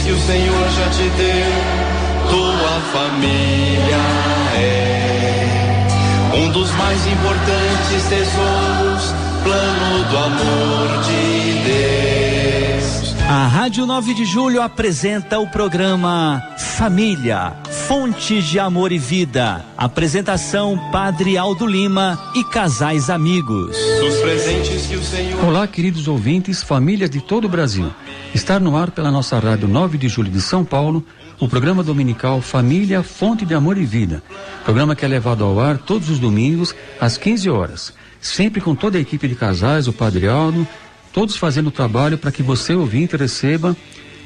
que o Senhor já te deu. Tua família é um dos mais importantes tesouros, plano do amor de Deus. A Rádio 9 de Julho apresenta o programa Família, Fontes de Amor e Vida. Apresentação Padre Aldo Lima e casais amigos. Os presentes que o Senhor... Olá, queridos ouvintes, famílias de todo o Brasil. Está no ar pela nossa Rádio 9 de Julho de São Paulo, o programa dominical Família, Fonte de Amor e Vida. Programa que é levado ao ar todos os domingos às 15 horas. Sempre com toda a equipe de casais, o Padre Aldo, todos fazendo o trabalho para que você, ouvinte, receba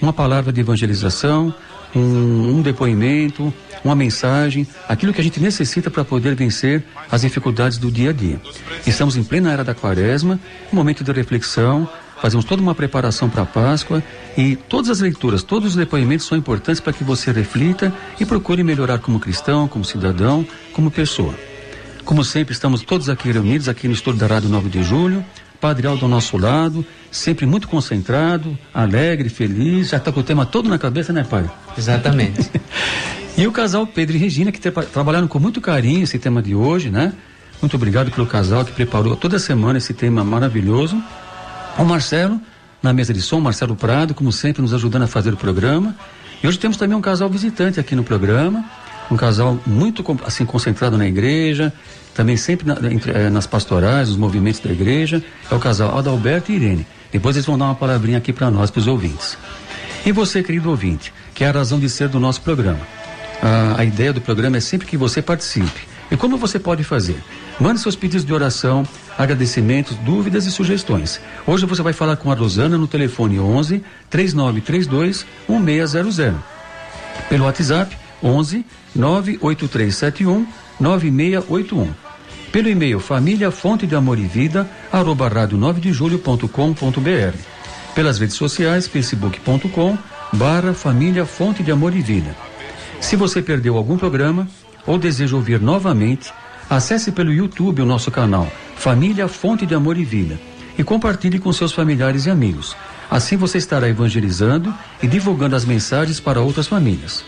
uma palavra de evangelização, um depoimento, uma mensagem, aquilo que a gente necessita para poder vencer as dificuldades do dia a dia. Estamos em plena era da Quaresma, um momento de reflexão, fazemos toda uma preparação para a Páscoa e todas as leituras, todos os depoimentos são importantes para que você reflita e procure melhorar como cristão, como cidadão, como pessoa. Como sempre, estamos todos aqui reunidos, aqui no estúdio da Rádio 9 de Julho, Padre Aldo ao nosso lado, sempre muito concentrado, alegre, feliz, já está com o tema todo na cabeça, né, Pai? Exatamente. E o casal Pedro e Regina, que trabalharam com muito carinho esse tema de hoje, né? Muito obrigado pelo casal que preparou toda semana esse tema maravilhoso. O Marcelo, na mesa de som, Marcelo Prado, como sempre, nos ajudando a fazer o programa. E hoje temos também um casal visitante aqui no programa, um casal muito assim concentrado na igreja, também sempre nas pastorais, nos movimentos da igreja. É o casal Adalberto e Irene. Depois eles vão dar uma palavrinha aqui para nós, para os ouvintes. E você, querido ouvinte, que é a razão de ser do nosso programa. A ideia do programa é sempre que você participe. E como você pode fazer? Mande seus pedidos de oração, agradecimentos, dúvidas e sugestões. Hoje você vai falar com a Rosana no telefone 11 3932 1600. Pelo WhatsApp 11 98371 9681. Pelo e-mail família fonte de amor e vida @radio9dejulho.com.br. Pelas redes sociais facebook.com/família fonte de amor e vida. Se você perdeu algum programa ou deseja ouvir novamente, acesse pelo YouTube o nosso canal Família Fonte de Amor e Vida e compartilhe com seus familiares e amigos. Assim você estará evangelizando e divulgando as mensagens para outras famílias.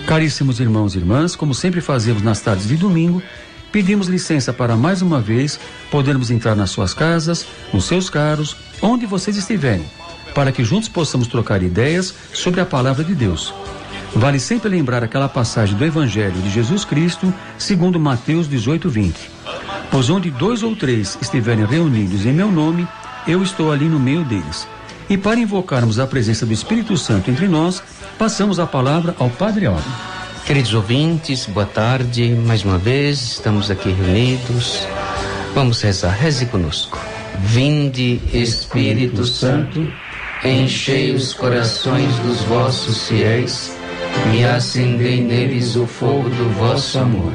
Caríssimos irmãos e irmãs, como sempre fazemos nas tardes de domingo, pedimos licença para mais uma vez podermos entrar nas suas casas, nos seus carros, onde vocês estiverem, para que juntos possamos trocar ideias sobre a palavra de Deus. Vale sempre lembrar aquela passagem do Evangelho de Jesus Cristo, segundo Mateus 18:20. Pois onde 2 ou 3 estiverem reunidos em meu nome, eu estou ali no meio deles. E para invocarmos a presença do Espírito Santo entre nós, passamos a palavra ao Padre Aldo. Queridos ouvintes, boa tarde. Mais uma vez, estamos aqui reunidos. Vamos rezar. Reze conosco. Vinde, Espírito Santo, enchei os corações dos vossos fiéis e acendei neles o fogo do vosso amor.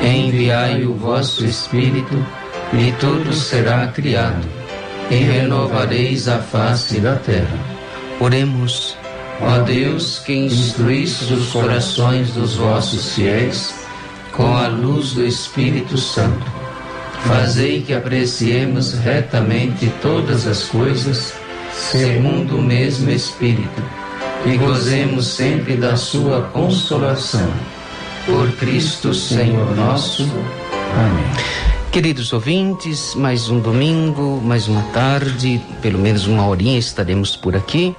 Enviai o vosso Espírito e tudo será criado e renovareis a face da terra. Oremos. Ó Deus, que instruísse os corações dos vossos fiéis com a luz do Espírito Santo, fazei que apreciemos retamente todas as coisas segundo o mesmo Espírito e gozemos sempre da sua consolação. Por Cristo Senhor nosso. Amém. Queridos ouvintes, mais um domingo, mais uma tarde, pelo menos uma horinha estaremos por aqui.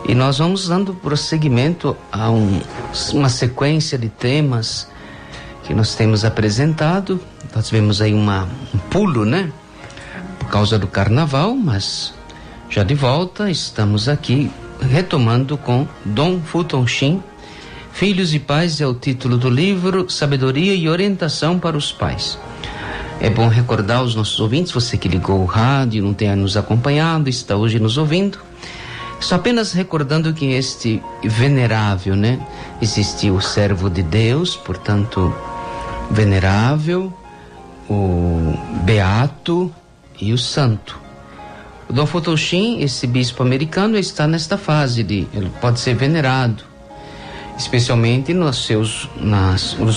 E nós vamos dando prosseguimento a uma sequência de temas que nós temos apresentado. Nós tivemos aí um pulo, né? Por causa do carnaval, mas já de volta estamos aqui retomando com Dom Fulton Sheen. Filhos e Pais é o título do livro, Sabedoria e Orientação para os Pais. É bom recordar aos nossos ouvintes, você que ligou o rádio, não tenha nos acompanhado, está hoje nos ouvindo. Só apenas recordando que este venerável, né? Existe o servo de Deus, portanto, venerável, o beato e o santo. O Dom Fulton Sheen, esse bispo americano, está nesta fase ele pode ser venerado, especialmente nos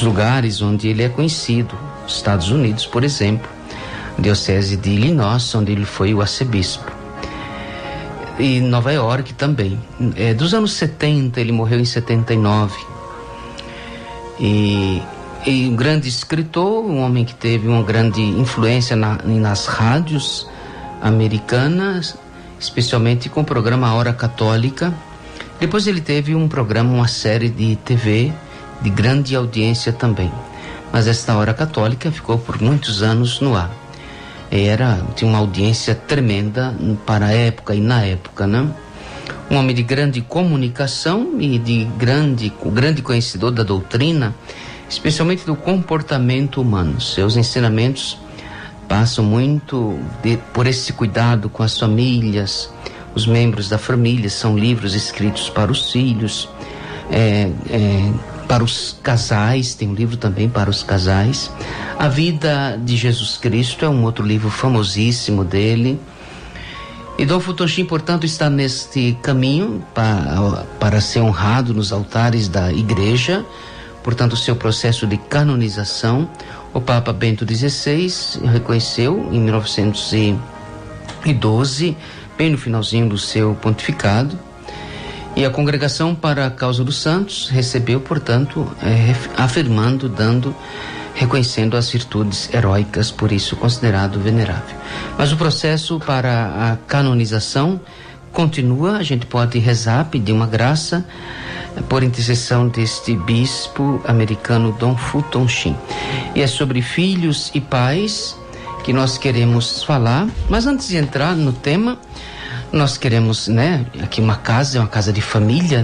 lugares onde ele é conhecido, Estados Unidos, por exemplo, Diocese de Illinois, onde ele foi o arcebispo. e Nova York também. Dos anos 70, ele morreu em 79. E um grande escritor, um homem que teve uma grande influência nas rádios americanas, especialmente com o programa Hora Católica. Depois ele teve um programa, uma série de TV de grande audiência também. Mas esta Hora Católica ficou por muitos anos no ar. Tinha uma audiência tremenda para a época e na época, né? Um homem de grande comunicação e grande conhecedor da doutrina, especialmente do comportamento humano. Seus ensinamentos passam muito por esse cuidado com as famílias. Os membros da família, são livros escritos para os filhos, para os casais, tem um livro também para os casais. A Vida de Jesus Cristo é um outro livro famosíssimo dele. E Dom Futonchim, portanto, está neste caminho para ser honrado nos altares da igreja. Portanto, o seu processo de canonização, o Papa Bento XVI reconheceu em 1912, bem no finalzinho do seu pontificado. E a Congregação para a Causa dos Santos recebeu, portanto, afirmando, reconhecendo as virtudes heróicas, por isso considerado venerável. Mas o processo para a canonização continua. A gente pode rezar, pedir uma graça por intercessão deste bispo americano Dom Futonchim. E é sobre filhos e pais que nós queremos falar. Mas antes de entrar no tema, nós queremos, aqui uma casa de família,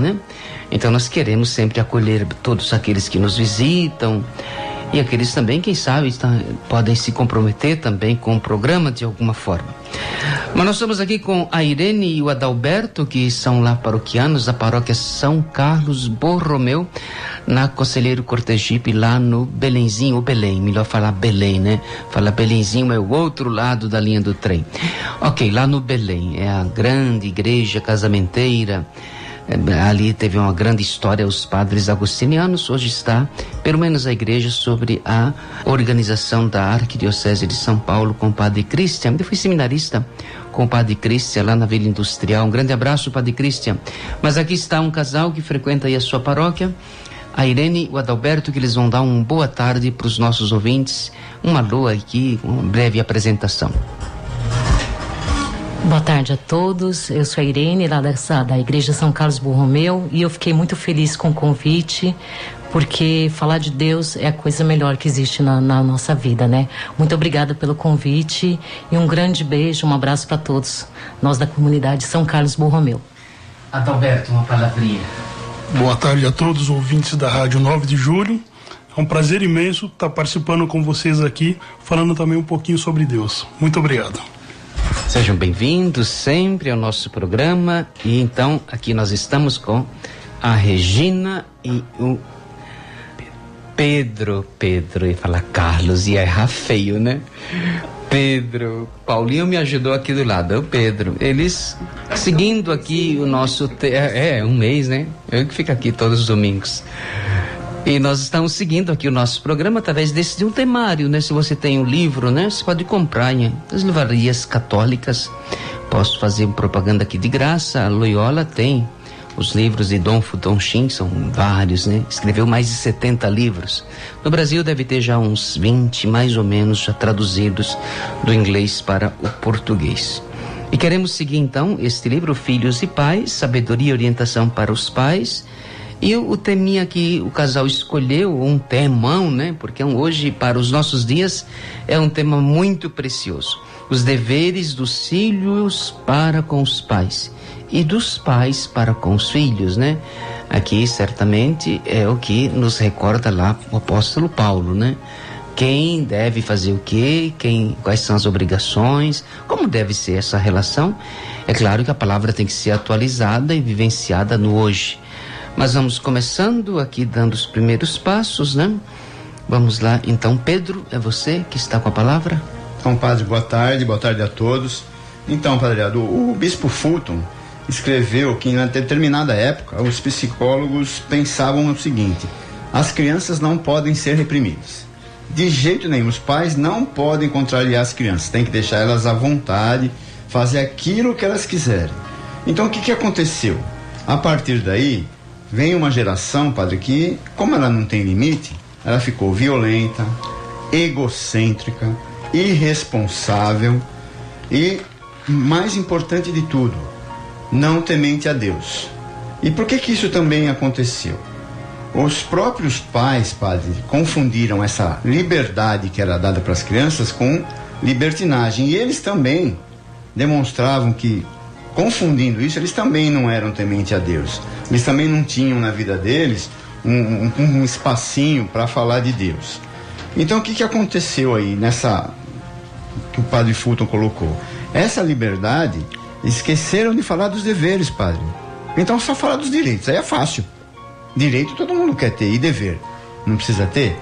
Então nós queremos sempre acolher todos aqueles que nos visitam e aqueles também, quem sabe, podem se comprometer também com o programa de alguma forma. Mas nós estamos aqui com a Irene e o Adalberto, que são lá paroquianos da paróquia São Carlos Borromeu, na Conselheiro Cortegipe, lá no Belenzinho, ou Belém, melhor falar Belém, Falar Belenzinho é o outro lado da linha do trem. Ok, lá no Belém, é a grande igreja casamenteira. Ali teve uma grande história, os padres agostinianos. Hoje está, pelo menos a igreja, sobre a organização da Arquidiocese de São Paulo com o Padre Cristian. Eu fui seminarista com o Padre Cristian lá na Vila Industrial. Um grande abraço, Padre Cristian. Mas aqui está um casal que frequenta aí a sua paróquia, a Irene e o Adalberto, que eles vão dar uma boa tarde para os nossos ouvintes. Uma alô aqui, uma breve apresentação. Boa tarde a todos, eu sou a Irene, lá da Igreja São Carlos Borromeu, e eu fiquei muito feliz com o convite, porque falar de Deus é a coisa melhor que existe na nossa vida, Muito obrigada pelo convite e um grande beijo, um abraço para todos, nós da comunidade São Carlos Borromeu. Adalberto, uma palavrinha. Boa tarde a todos os ouvintes da Rádio 9 de Julho. É um prazer imenso estar participando com vocês aqui, falando também um pouquinho sobre Deus. Muito obrigado. Sejam bem-vindos sempre ao nosso programa. E então aqui nós estamos com a Regina e o Pedro, ia falar Carlos, ia errar feio, Pedro, Paulinho me ajudou aqui do lado, é o Pedro. Eles seguindo aqui o nosso um mês, Eu que fico aqui todos os domingos. E nós estamos seguindo aqui o nosso programa através de um temário, Se você tem um livro, Você pode comprar em as livrarias católicas. Posso fazer propaganda aqui de graça. A Loyola tem os livros de Dom Futonchim, são vários, Escreveu mais de 70 livros. No Brasil deve ter já uns 20, mais ou menos, já traduzidos do inglês para o português. E queremos seguir então este livro, Filhos e Pais, Sabedoria e Orientação para os Pais. E o teminha que o casal escolheu, um temão, Porque hoje, para os nossos dias, é um tema muito precioso. Os deveres dos filhos para com os pais e dos pais para com os filhos, Aqui, certamente, é o que nos recorda lá o apóstolo Paulo, Quem deve fazer o quê? Quais são as obrigações? Como deve ser essa relação? É claro que a palavra tem que ser atualizada e vivenciada no hoje. Mas vamos começando aqui, dando os primeiros passos, Vamos lá, então, Pedro, é você que está com a palavra? Então, padre, boa tarde a todos. Então, padre, o bispo Fulton escreveu que em determinada época os psicólogos pensavam o seguinte: as crianças não podem ser reprimidas. De jeito nenhum, os pais não podem contrariar as crianças, tem que deixar elas à vontade, fazer aquilo que elas quiserem. Então o que aconteceu? A partir daí, vem uma geração, padre, que, como ela não tem limite, ela ficou violenta, egocêntrica, irresponsável e, mais importante de tudo, não temente a Deus. E por que isso também aconteceu? Os próprios pais, padre, confundiram essa liberdade que era dada para as crianças com libertinagem. E eles também demonstravam que, confundindo isso, eles também não eram temente a Deus. Eles também não tinham na vida deles um espacinho para falar de Deus. Então o que aconteceu aí nessa que o padre Fulton colocou? Essa liberdade, esqueceram de falar dos deveres, padre. Então só falar dos direitos, aí é fácil. Direito todo mundo quer ter, e dever não precisa ter?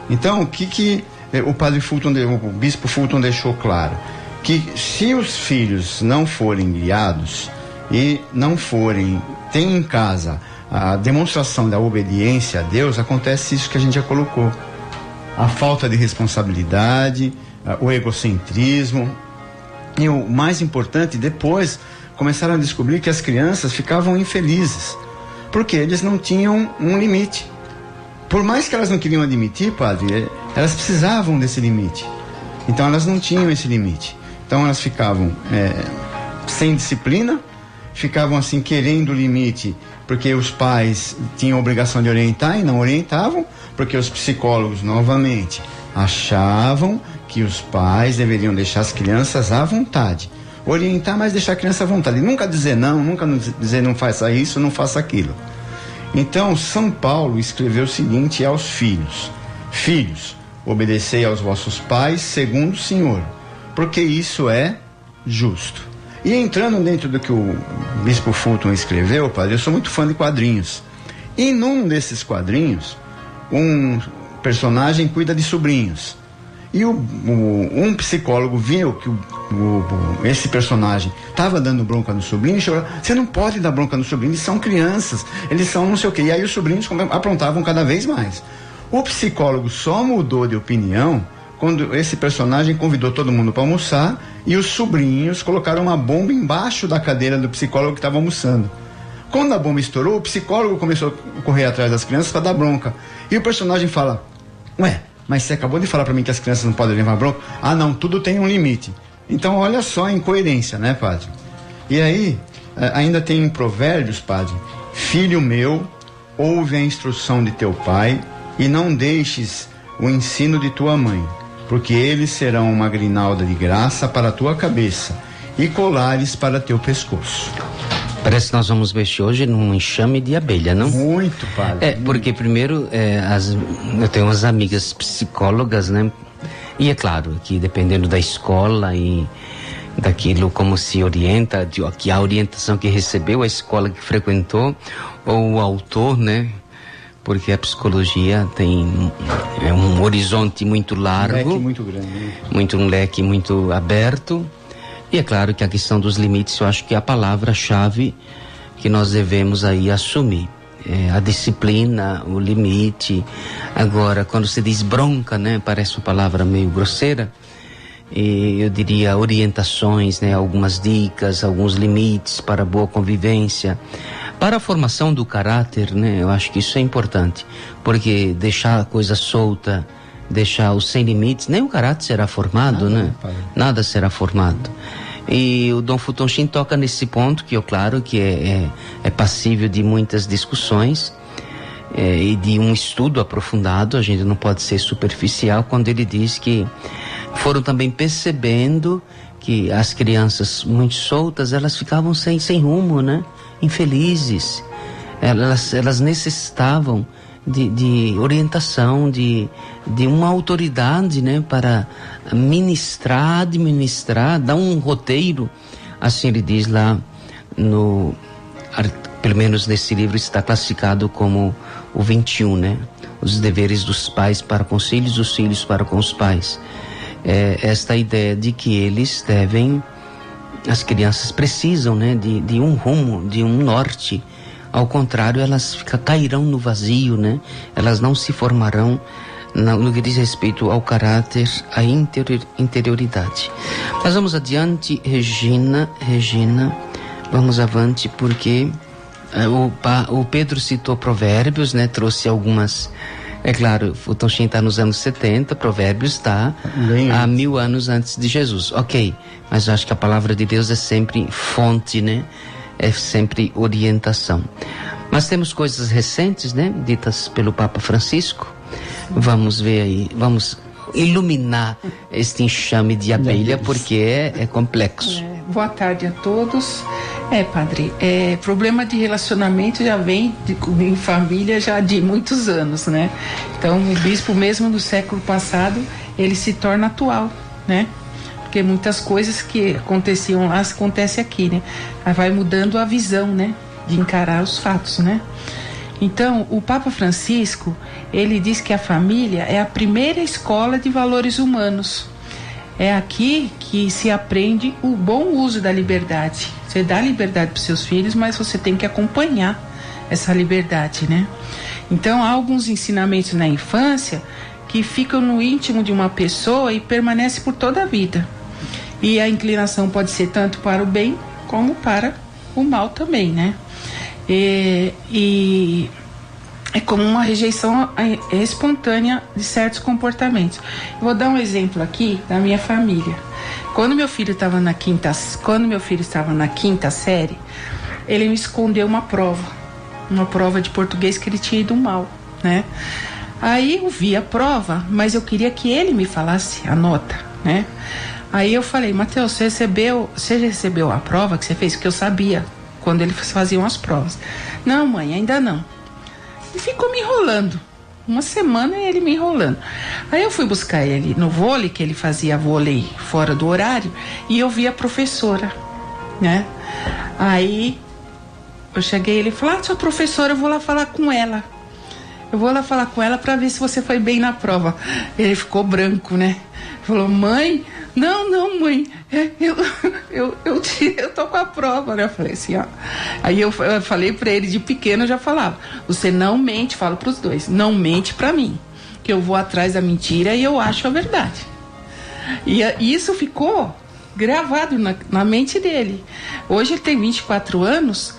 Então o que o padre Fulton, o bispo Fulton deixou claro? Que se os filhos não forem guiados e não forem, tem em casa a demonstração da obediência a Deus, acontece isso que a gente já colocou. A falta de responsabilidade, o egocentrismo. E o mais importante, depois começaram a descobrir que as crianças ficavam infelizes, porque eles não tinham um limite. Por mais que elas não queriam admitir, padre, elas precisavam desse limite. Então elas não tinham esse limite. Então elas ficavam sem disciplina, ficavam assim querendo o limite, porque os pais tinham a obrigação de orientar e não orientavam, porque os psicólogos, novamente, achavam que os pais deveriam deixar as crianças à vontade. Orientar, mas deixar a criança à vontade. Nunca dizer não, nunca dizer não faça isso, não faça aquilo. Então, São Paulo escreveu o seguinte aos filhos: Filhos, obedecei aos vossos pais segundo o Senhor, porque isso é justo. E entrando dentro do que o bispo Fulton escreveu, padre, eu sou muito fã de quadrinhos. E num desses quadrinhos, um personagem cuida de sobrinhos. E um psicólogo viu que esse personagem estava dando bronca no sobrinho e chegou: você não pode dar bronca no sobrinho, eles são crianças, eles são não sei o quê. E aí os sobrinhos aprontavam cada vez mais. O psicólogo só mudou de opinião quando esse personagem convidou todo mundo para almoçar e os sobrinhos colocaram uma bomba embaixo da cadeira do psicólogo que estava almoçando. Quando a bomba estourou, o psicólogo começou a correr atrás das crianças para dar bronca. E o personagem fala: ué, mas você acabou de falar para mim que as crianças não podem levar bronca? Ah, não, tudo tem um limite. Então olha só a incoerência, né, padre? E aí, ainda tem em Provérbios, padre: Filho meu, ouve a instrução de teu pai e não deixes o ensino de tua mãe, porque eles serão uma grinalda de graça para a tua cabeça e colares para teu pescoço. Parece que nós vamos mexer hoje num enxame de abelha, não? Muito, padre. Porque primeiro, eu tenho umas amigas psicólogas, né? E é claro que dependendo da escola e daquilo como se orienta, que a orientação que recebeu, a escola que frequentou, ou o autor, né? Porque a psicologia tem um horizonte muito largo. Um leque muito grande. Né? Um leque muito aberto. E é claro que a questão dos limites, eu acho que é a palavra-chave que nós devemos aí assumir. A disciplina, o limite. Agora, quando se diz bronca, né, parece uma palavra meio grosseira. E eu diria orientações, né, algumas dicas, alguns limites para boa convivência, para a formação do caráter, né, eu acho que isso é importante. Porque deixar a coisa solta, deixar o sem limites, nem o caráter será formado, né? Nada será formado. E o Dom Fulton Sheen toca nesse ponto que, claro, que é passível de muitas discussões e de um estudo aprofundado. A gente não pode ser superficial quando ele diz que foram também percebendo que as crianças muito soltas, elas ficavam sem rumo, né? Infelizes. Elas necessitavam de orientação, de uma autoridade, né, para ministrar, administrar, dar um roteiro. Assim ele diz lá pelo menos nesse livro está classificado como o 21, né? Os deveres dos pais para com os filhos, dos filhos para com os pais. Esta ideia de que eles devem, as crianças precisam, né, de um rumo, de um norte. Ao contrário, elas cairão no vazio, né? Elas não se formarão no que diz respeito ao caráter, à interioridade. Mas vamos adiante, Regina, Vamos avante, porque o Pedro citou Provérbios, né? Trouxe algumas. É claro, o Tonchinho está nos anos 70, Provérbios está há 1000 anos antes de Jesus. Ok, mas eu acho que a palavra de Deus é sempre fonte, né? É sempre orientação. Mas temos coisas recentes, né? Ditas pelo Papa Francisco. Vamos ver aí, vamos iluminar este enxame de abelha, porque é complexo. Boa tarde a todos. Padre, problema de relacionamento já vem em família já de muitos anos, né? Então o bispo mesmo do século passado, ele se torna atual, né? Porque muitas coisas que aconteciam lá, acontecem aqui, né? Aí vai mudando a visão, né? De encarar os fatos, né? Então, o Papa Francisco, ele diz que a família é a primeira escola de valores humanos. É aqui que se aprende o bom uso da liberdade. Você dá liberdade para os seus filhos, mas você tem que acompanhar essa liberdade, né? Então, há alguns ensinamentos na infância que ficam no íntimo de uma pessoa e permanecem por toda a vida. E a inclinação pode ser tanto para o bem como para o mal também, né? E é como uma rejeição espontânea de certos comportamentos. Eu vou dar um exemplo aqui da minha família. Quando meu filho estava na quinta série, ele me escondeu uma prova de português que ele tinha ido mal, né? Aí eu vi a prova, mas eu queria que ele me falasse a nota, né? Aí eu falei: Mateus, você recebeu a prova que você fez? Que eu sabia quando eles faziam as provas. Não, mãe, ainda não. E ficou me enrolando. Uma semana ele me enrolando. Aí eu fui buscar ele no vôlei, que ele fazia vôlei fora do horário, e eu vi a professora, né? Aí eu cheguei, ele falou: sua professora, eu vou lá falar com ela. Eu vou lá falar com ela para ver se você foi bem na prova. Ele ficou branco, né? Falou: mãe, não, mãe, eu tô com a prova, né? Eu falei assim, ó. Aí eu falei pra ele de pequeno, eu já falava: você não mente, falo pros dois, não mente pra mim, que eu vou atrás da mentira e eu acho a verdade. E isso ficou gravado na mente dele. Hoje ele tem 24 anos,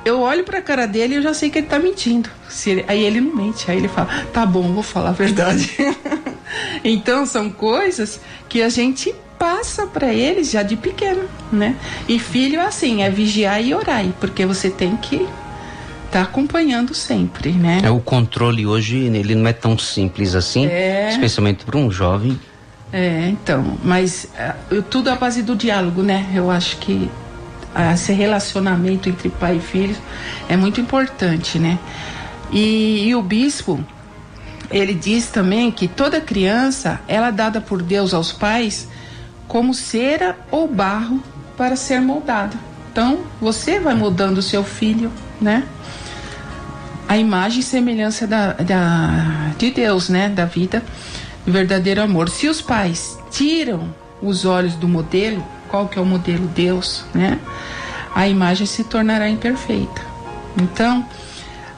eu olho pra cara dele e eu já sei que ele tá mentindo. Aí ele não mente, aí ele fala: tá bom, vou falar a verdade. Então são coisas que a gente passa para eles já de pequeno, né? E filho assim, é vigiar e orar, porque você tem que estar acompanhando sempre, né? O controle hoje, ele não é tão simples assim, especialmente para um jovem. Então, mas tudo à base do diálogo, né? Eu acho que esse relacionamento entre pai e filho é muito importante, né? E o bispo, ele diz também que toda criança, ela é dada por Deus aos pais como cera ou barro para ser moldada. Então, você vai moldando o seu filho, né? A imagem e semelhança de Deus, né? Da vida, do verdadeiro amor. Se os pais tiram os olhos do modelo, qual que é o modelo? Deus, né? A imagem se tornará imperfeita. Então,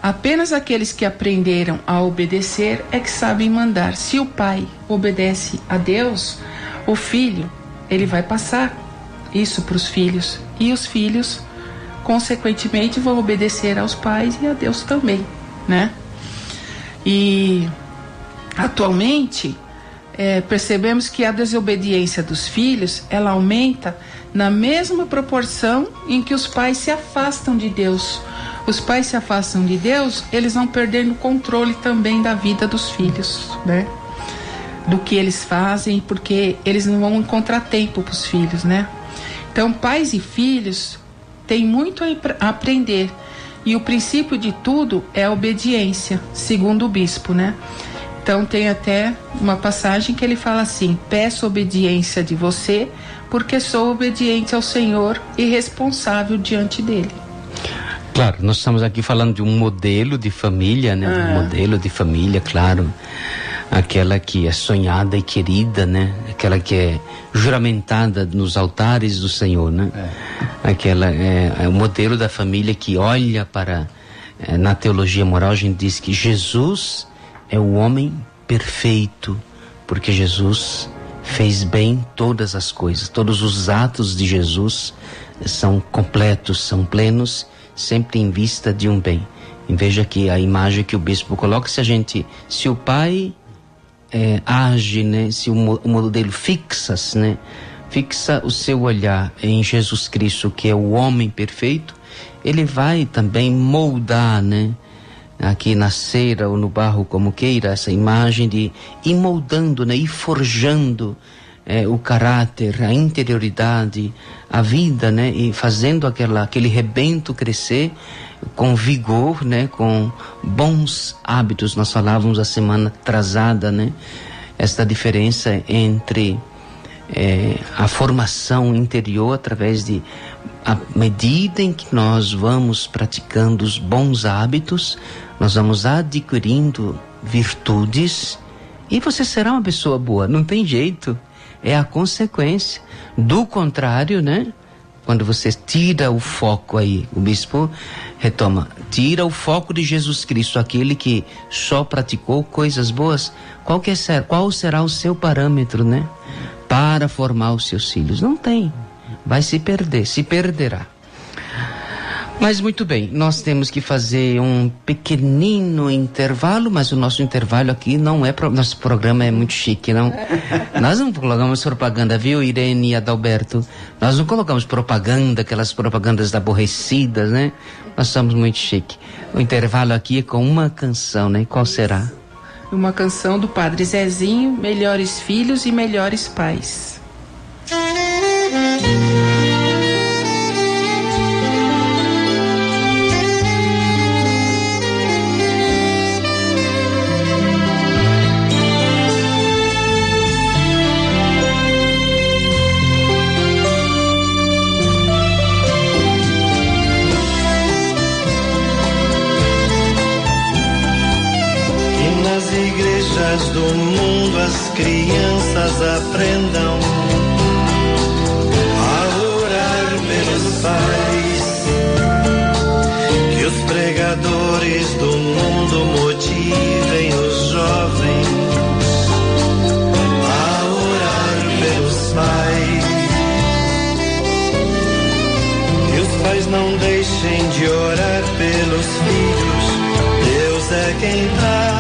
apenas aqueles que aprenderam a obedecer é que sabem mandar. Se o pai obedece a Deus, o filho, ele vai passar isso para os filhos. E os filhos, consequentemente, vão obedecer aos pais e a Deus também, né? E, atualmente, percebemos que a desobediência dos filhos, ela aumenta na mesma proporção em que os pais se afastam de Deus. Os pais se afastam de Deus, eles vão perdendo o controle também da vida dos filhos, né? Do que eles fazem, porque eles não vão encontrar tempo para os filhos, né? Então, pais e filhos têm muito a aprender. E o princípio de tudo é a obediência, segundo o bispo, né? Então, tem até uma passagem que ele fala assim: peço obediência de você, porque sou obediente ao Senhor e responsável diante dele. Claro, nós estamos aqui falando de um modelo de família, né? Um modelo de família, claro. Aquela que é sonhada e querida, né? Aquela que é juramentada nos altares do Senhor, né? Aquela é o modelo da família que olha para... na teologia moral a gente diz que Jesus é o homem perfeito, porque Jesus fez bem todas as coisas. Todos os atos de Jesus são completos, são plenos, sempre em vista de um bem. E veja aqui a imagem que o bispo coloca: se o pai age, né, se o modelo fixa-se, né, fixa o seu olhar em Jesus Cristo, que é o homem perfeito, ele vai também moldar, né, aqui na cera ou no barro, como queira, essa imagem de ir moldando, né, ir forjando o caráter, a interioridade, a vida, né, e fazendo aquele rebento crescer com vigor, né, com bons hábitos. Nós falávamos a semana atrasada, né, esta diferença entre a formação interior através de, à medida em que nós vamos praticando os bons hábitos, nós vamos adquirindo virtudes e você será uma pessoa boa, não tem jeito, é a consequência. Do contrário, né, quando você tira o foco aí, o bispo retoma, tira o foco de Jesus Cristo, aquele que só praticou coisas boas, qual será o seu parâmetro, né, para formar os seus filhos? Não tem, vai se perder, se perderá. Mas muito bem, nós temos que fazer um pequenino intervalo, mas o nosso intervalo aqui não é, nosso programa é muito chique, não? Nós não colocamos propaganda, viu, Irene e Adalberto? Nós não colocamos propaganda, aquelas propagandas aborrecidas, né? Nós somos muito chique. O intervalo aqui é com uma canção, né? Qual será? Uma canção do Padre Zezinho, Melhores Filhos e Melhores Pais. Do mundo as crianças aprendam a orar pelos pais, que os pregadores do mundo motivem os jovens a orar pelos pais, que os pais não deixem de orar pelos filhos. Deus é quem dá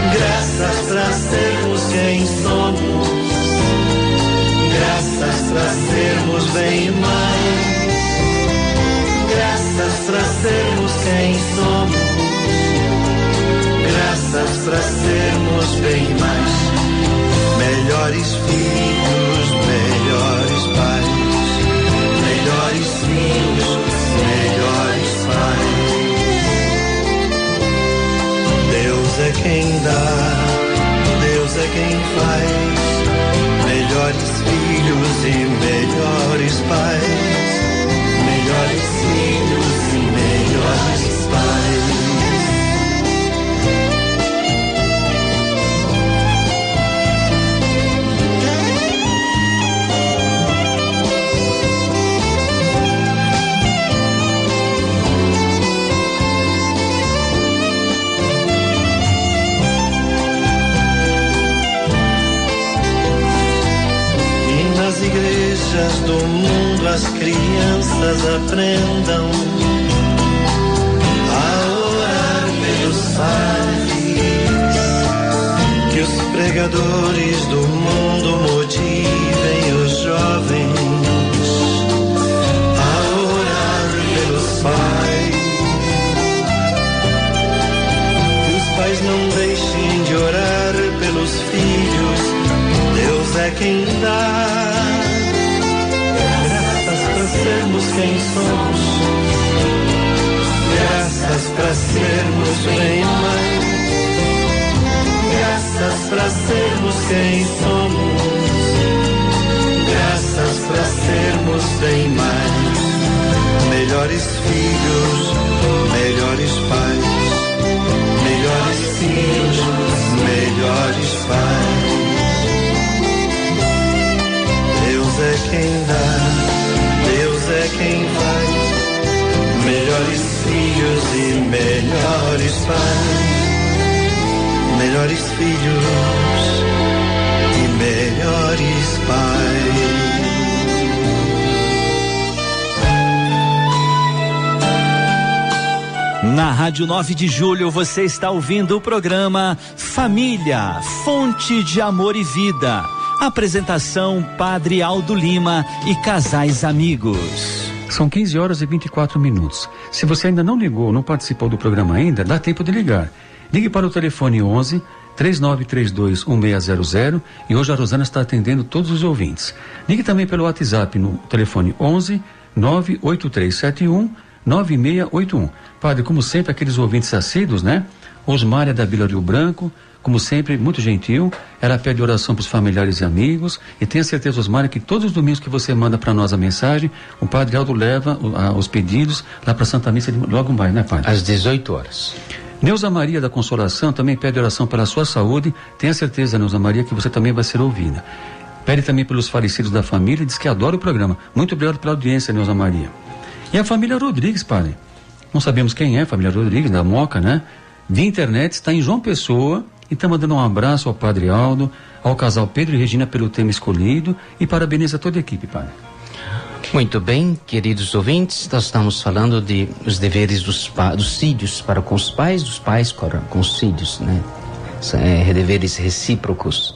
graças pra sermos quem somos, graças pra sermos bem mais, graças pra sermos quem somos, graças pra sermos bem mais, melhores filhos, melhores pais, melhores filhos, melhores pais. Deus é quem dá, Deus é quem faz, melhores filhos e melhores pais, melhores filhos e melhores pais. Do mundo as crianças aprendam a orar pelos pais, que os pregadores do mundo motivem os jovens a orar pelos pais, que os pais não deixem de orar pelos filhos. Deus é quem dá sermos quem somos, graças pra sermos bem mais, graças pra sermos quem somos, graças pra sermos bem mais, melhores filhos, melhores pais, melhores filhos, melhores pais. Deus é quem dá, Deus é quem faz, melhores filhos e melhores pais, melhores filhos e melhores pais. Rádio 9 de Julho, você está ouvindo o programa Família, Fonte de Amor e Vida. Apresentação Padre Aldo Lima e casais amigos. São 15 horas e 24 minutos. Se você ainda não ligou, não participou do programa ainda, dá tempo de ligar. Ligue para o telefone 11 3932 1600 e hoje a Rosana está atendendo todos os ouvintes. Ligue também pelo WhatsApp no telefone 11 98371 9681. Padre, como sempre, aqueles ouvintes assíduos, né? Osmária da Vila Rio Branco, como sempre, muito gentil. Ela pede oração para os familiares e amigos. E tenha certeza, Osmária, que todos os domingos que você manda para nós a mensagem, o Padre Aldo leva os pedidos lá para Santa Missa logo mais, né, Padre? Às 18 horas. Neuza Maria da Consolação também pede oração pela sua saúde. Tenha certeza, Neuza Maria, que você também vai ser ouvida. Pede também pelos falecidos da família e diz que adora o programa. Muito obrigado pela audiência, Neuza Maria. E a família Rodrigues, Padre. Não sabemos quem é a família Rodrigues, da Moca, né? De internet, está em João Pessoa e está mandando um abraço ao Padre Aldo, ao casal Pedro e Regina pelo tema escolhido e parabeniza toda a equipe, Padre. Muito bem, queridos ouvintes, nós estamos falando de os deveres dos filhos para com os pais, dos pais com os filhos, né? Deveres recíprocos.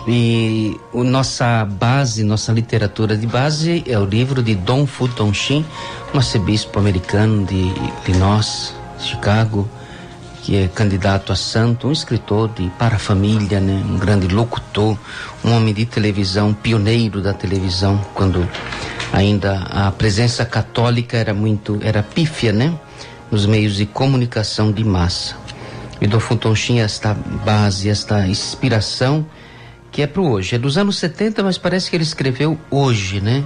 E nossa base, nossa literatura de base é o livro de Dom Fu Tong Shin, um arcebispo americano de nós, Chicago, que é candidato a santo, um escritor para a família, né? Um grande locutor, um homem de televisão, pioneiro da televisão, quando ainda a presença católica era pífia, né? Nos meios de comunicação de massa. E Dom Fu Tong Shin, esta base, esta inspiração, que é para hoje, é dos anos 70, mas parece que ele escreveu hoje, né?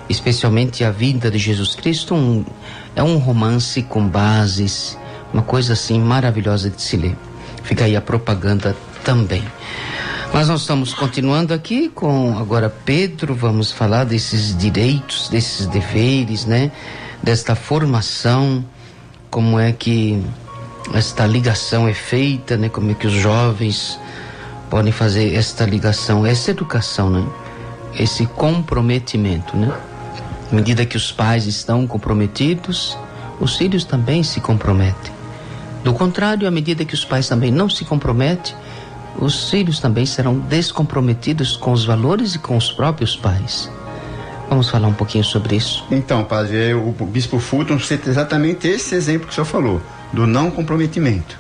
Especialmente a vida de Jesus Cristo, é um romance com bases, uma coisa assim maravilhosa de se ler. Fica aí a propaganda também. Mas nós estamos continuando aqui com agora Pedro, vamos falar desses direitos, desses deveres, né? Desta formação, como é que esta ligação é feita, né? Como é que os jovens podem fazer esta ligação, essa educação, né? Esse comprometimento, né? À medida que os pais estão comprometidos, os filhos também se comprometem. Do contrário, à medida que os pais também não se comprometem, os filhos também serão descomprometidos com os valores e com os próprios pais. Vamos falar um pouquinho sobre isso. Então, Padre, o Bispo Fulton cita exatamente esse exemplo que o senhor falou, do não comprometimento.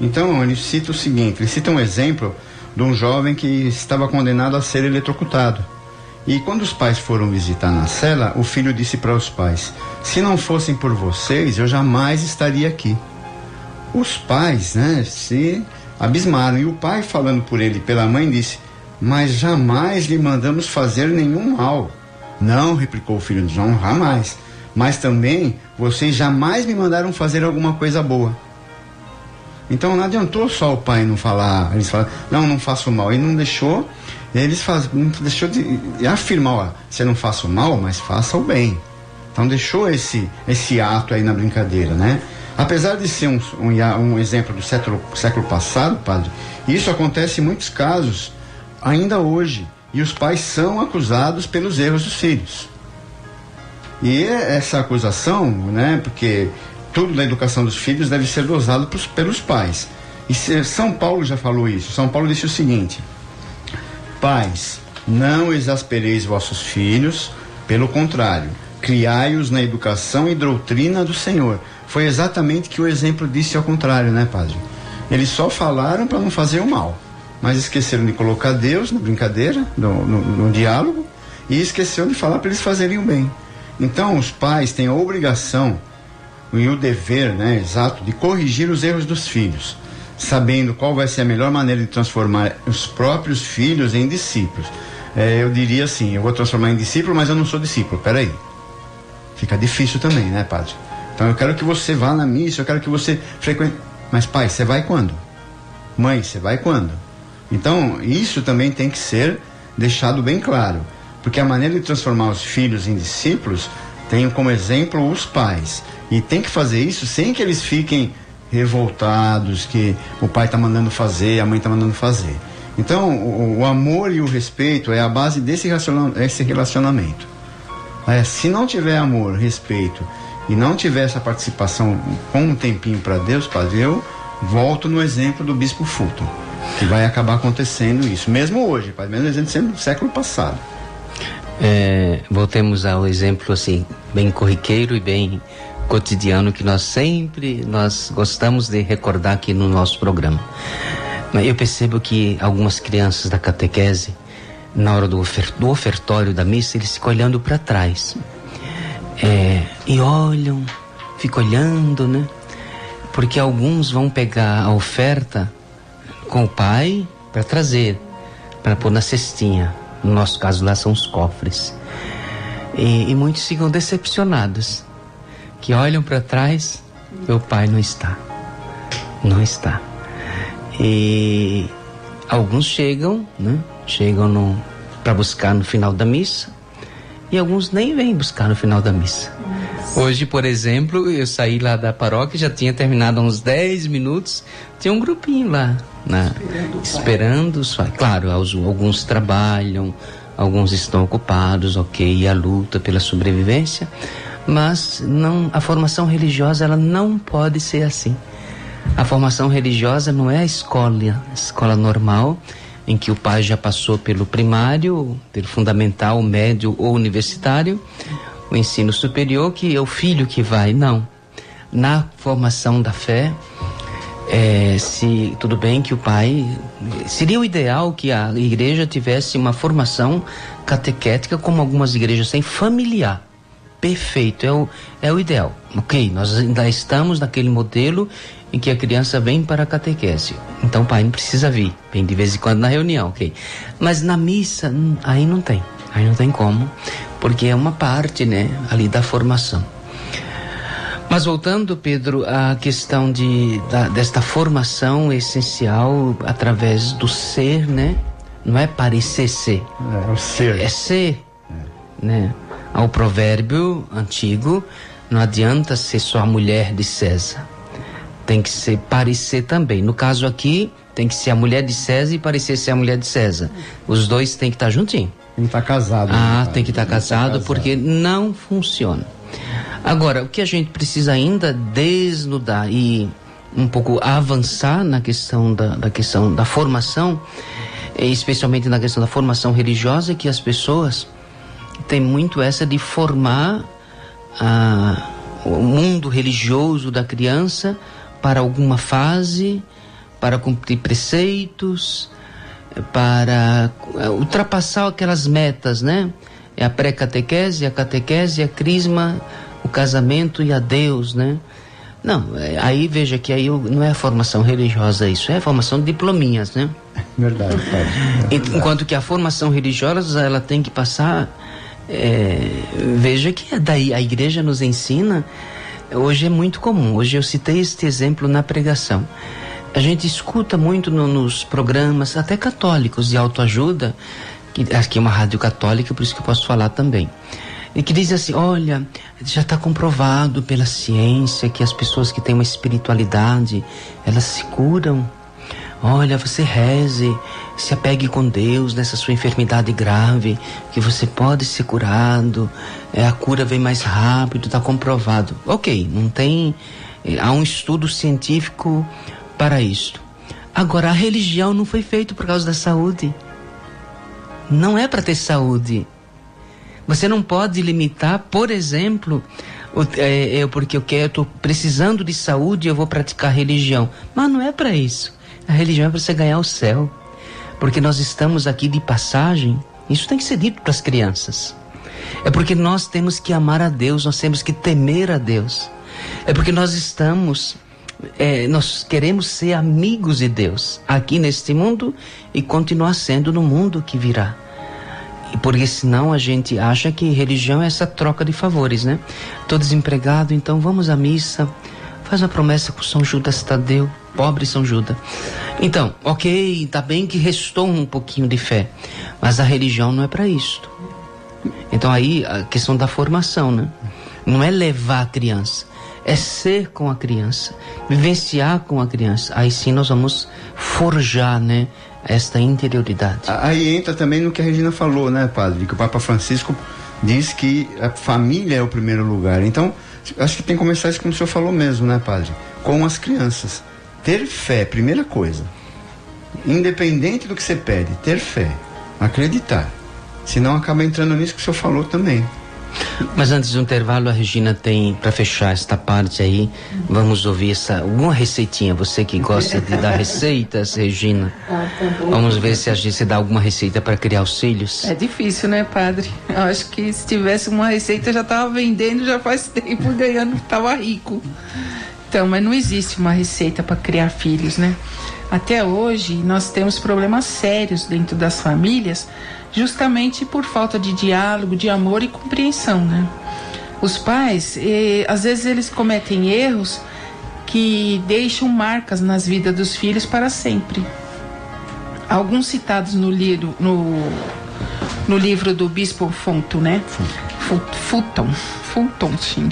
Então, ele cita o seguinte, ele cita um exemplo de um jovem que estava condenado a ser eletrocutado. E quando os pais foram visitar na cela, o filho disse para os pais: se não fossem por vocês, eu jamais estaria aqui. Os pais, né, se abismaram. E o pai, falando por ele, pela mãe, disse: mas jamais lhe mandamos fazer nenhum mal. Não, replicou o filho de João, jamais. Mas também vocês jamais me mandaram fazer alguma coisa boa. Então não adiantou só o pai não falar, eles falaram, não faço mal. Ele não deixou, não deixou de afirmar, ó, você não faça o mal, mas faça o bem. Então deixou esse ato aí na brincadeira, né? Apesar de ser um exemplo do século passado, Padre, isso acontece em muitos casos, ainda hoje, e os pais são acusados pelos erros dos filhos. E essa acusação, né, porque tudo da educação dos filhos deve ser dosado pelos pais. E São Paulo já falou isso. São Paulo disse o seguinte: pais, não exaspereis vossos filhos, pelo contrário, criai-os na educação e doutrina do Senhor. Foi exatamente que o exemplo disse ao contrário, né, Padre? Eles só falaram para não fazer o mal, mas esqueceram de colocar Deus na brincadeira, no diálogo, e esqueceram de falar para eles fazerem o bem. Então, os pais têm a obrigação e o dever, né, exato, de corrigir os erros dos filhos, sabendo qual vai ser a melhor maneira de transformar os próprios filhos em discípulos. Eu diria assim, eu vou transformar em discípulo, mas eu não sou discípulo. Peraí, fica difícil também, né, Padre? Então eu quero que você vá na missa, eu quero que você frequente. Mas pai, você vai quando? Mãe, você vai quando? Então isso também tem que ser deixado bem claro, porque a maneira de transformar os filhos em discípulos tem como exemplo os pais. E tem que fazer isso sem que eles fiquem revoltados, que o pai está mandando fazer, a mãe está mandando fazer. Então, o amor e o respeito é a base desse relacionamento. Se não tiver amor, respeito e não tiver essa participação com um tempinho para Deus, padre, eu volto no exemplo do Bispo Fulton, que vai acabar acontecendo isso, mesmo hoje, padre, mesmo exemplo sendo do século passado. Voltemos ao exemplo assim, bem corriqueiro e bem cotidiano, que nós gostamos de recordar aqui no nosso programa. Mas eu percebo que algumas crianças da catequese, na hora do ofertório da missa, eles ficam olhando para trás. E olham, ficam olhando, né? Porque alguns vão pegar a oferta com o pai para trazer, para pôr na cestinha. No nosso caso lá são os cofres. E muitos ficam decepcionados, que olham para trás e o pai não está. Não está. E alguns chegam, né? Chegam para buscar no final da missa, e alguns nem vêm buscar no final da missa. Hoje, por exemplo, eu saí lá da paróquia, já tinha terminado há uns 10 minutos, tinha um grupinho lá, esperando. Claro, alguns trabalham, alguns estão ocupados, ok, a luta pela sobrevivência, mas a formação religiosa, ela não pode ser assim. A formação religiosa não é a escola normal, em que o pai já passou pelo primário, pelo fundamental, médio ou universitário, o ensino superior, que é o filho que vai. Não. Na formação da fé, tudo bem que o pai... Seria o ideal que a igreja tivesse uma formação catequética, como algumas igrejas têm, familiar. Perfeito, é o ideal. Ok, nós ainda estamos naquele modelo em que a criança vem para a catequese. Então o pai não precisa vir, vem de vez em quando na reunião, ok? Mas na missa, aí não tem como, porque é uma parte, né, ali da formação. Mas voltando, Pedro, à questão desta formação essencial através do ser, né? Não é parecer ser. É o ser. É ser, né? Ao provérbio antigo, não adianta ser só a mulher de César. Tem que ser parecer também. No caso aqui, tem que ser a mulher de César e parecer ser a mulher de César. Os dois tem que estar juntinhos. Tem que estar casado. Tem que estar casado, porque não funciona. Agora, o que a gente precisa ainda desnudar e um pouco avançar na questão da formação, especialmente na questão da formação religiosa, é que as pessoas têm muito essa de formar o mundo religioso da criança para alguma fase, para cumprir preceitos, para ultrapassar aquelas metas, né? É a pré-catequese, a catequese, a crisma, o casamento e a Deus, né? Não, aí veja que aí não é a formação religiosa, isso é a formação de diplominhas, né? Verdade. Enquanto que a formação religiosa, ela tem que passar... veja que daí a igreja nos ensina. Hoje é muito comum, hoje eu citei este exemplo na pregação. A gente escuta muito nos programas, até católicos, de autoajuda, que aqui é uma rádio católica, por isso que eu posso falar também, e que diz assim: olha, já está comprovado pela ciência que as pessoas que têm uma espiritualidade, elas se curam. Olha, você reze, se apegue com Deus nessa sua enfermidade grave, que você pode ser curado, a cura vem mais rápido, está comprovado. Ok, não tem... há um estudo científico para isso. Agora, a religião não foi feita por causa da saúde. Não é para ter saúde. Você não pode limitar, por exemplo, porque eu estou precisando de saúde, eu vou praticar religião. Mas não é para isso. A religião é para você ganhar o céu. Porque nós estamos aqui de passagem. Isso tem que ser dito para as crianças. É porque nós temos que amar a Deus, nós temos que temer a Deus. É porque nós queremos ser amigos de Deus aqui neste mundo e continuar sendo no mundo que virá. E porque senão a gente acha que religião é essa troca de favores, né? Estou desempregado, então vamos à missa. Faz uma promessa com São Judas Tadeu, pobre São Judas. Então, ok, tá bem que restou um pouquinho de fé, mas a religião não é para isto. Então aí a questão da formação, né? Não é levar a criança, é ser com a criança, vivenciar com a criança. Aí sim nós vamos forjar, né, esta interioridade. Aí entra também no que a Regina falou, né, padre? Que o Papa Francisco diz que a família é o primeiro lugar. Então, acho que tem que começar isso como o senhor falou mesmo, né, padre? Com as crianças. Ter fé, primeira coisa. Independente do que você pede, ter fé. Acreditar. Senão acaba entrando nisso que o senhor falou também. Mas antes do intervalo, a Regina tem, para fechar esta parte aí, vamos ouvir uma receitinha. Você que gosta de dar receitas, Regina. Vamos ver se a gente dá alguma receita para criar os filhos. É difícil, né, padre? Eu acho que se tivesse uma receita já estava vendendo já faz tempo, ganhando, estava rico. Então, mas não existe uma receita para criar filhos, né? Até hoje nós temos problemas sérios dentro das famílias, justamente por falta de diálogo, de amor e compreensão, né? Os pais, às vezes eles cometem erros que deixam marcas nas vidas dos filhos para sempre. Alguns citados no livro do Bispo Fulton, né? Fulton, sim.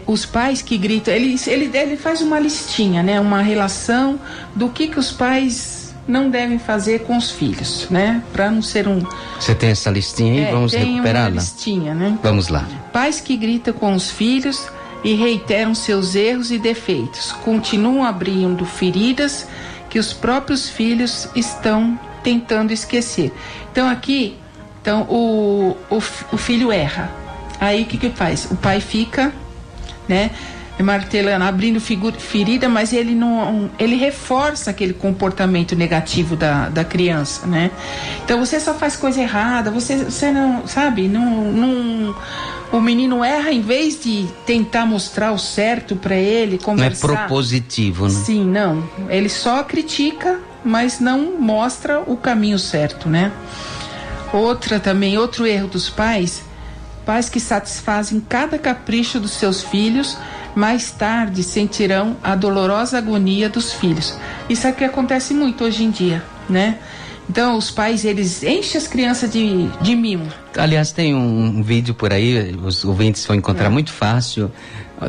Os pais que gritam, ele faz uma listinha, né? Uma relação do que os pais não devem fazer com os filhos, né? Para não ser um... Você tem essa listinha aí? Vamos recuperá-la? Tem uma listinha, né? Vamos lá. Pais que gritam com os filhos e reiteram seus erros e defeitos, continuam abrindo feridas que os próprios filhos estão tentando esquecer. Então aqui, o filho erra. Aí o que faz? O pai fica, né, martelando, abrindo ferida, mas ele reforça aquele comportamento negativo da criança, né? Então você só faz coisa errada, você não, sabe, o menino erra em vez de tentar mostrar o certo para ele, conversar. Não é propositivo, né? Sim, não. Ele só critica, mas não mostra o caminho certo, né? Outro erro dos pais que satisfazem cada capricho dos seus filhos, mais tarde sentirão a dolorosa agonia dos filhos. Isso aqui acontece muito hoje em dia, né? Então os pais, eles enchem as crianças de mimo. Aliás, tem um vídeo por aí, os ouvintes vão encontrar muito fácil,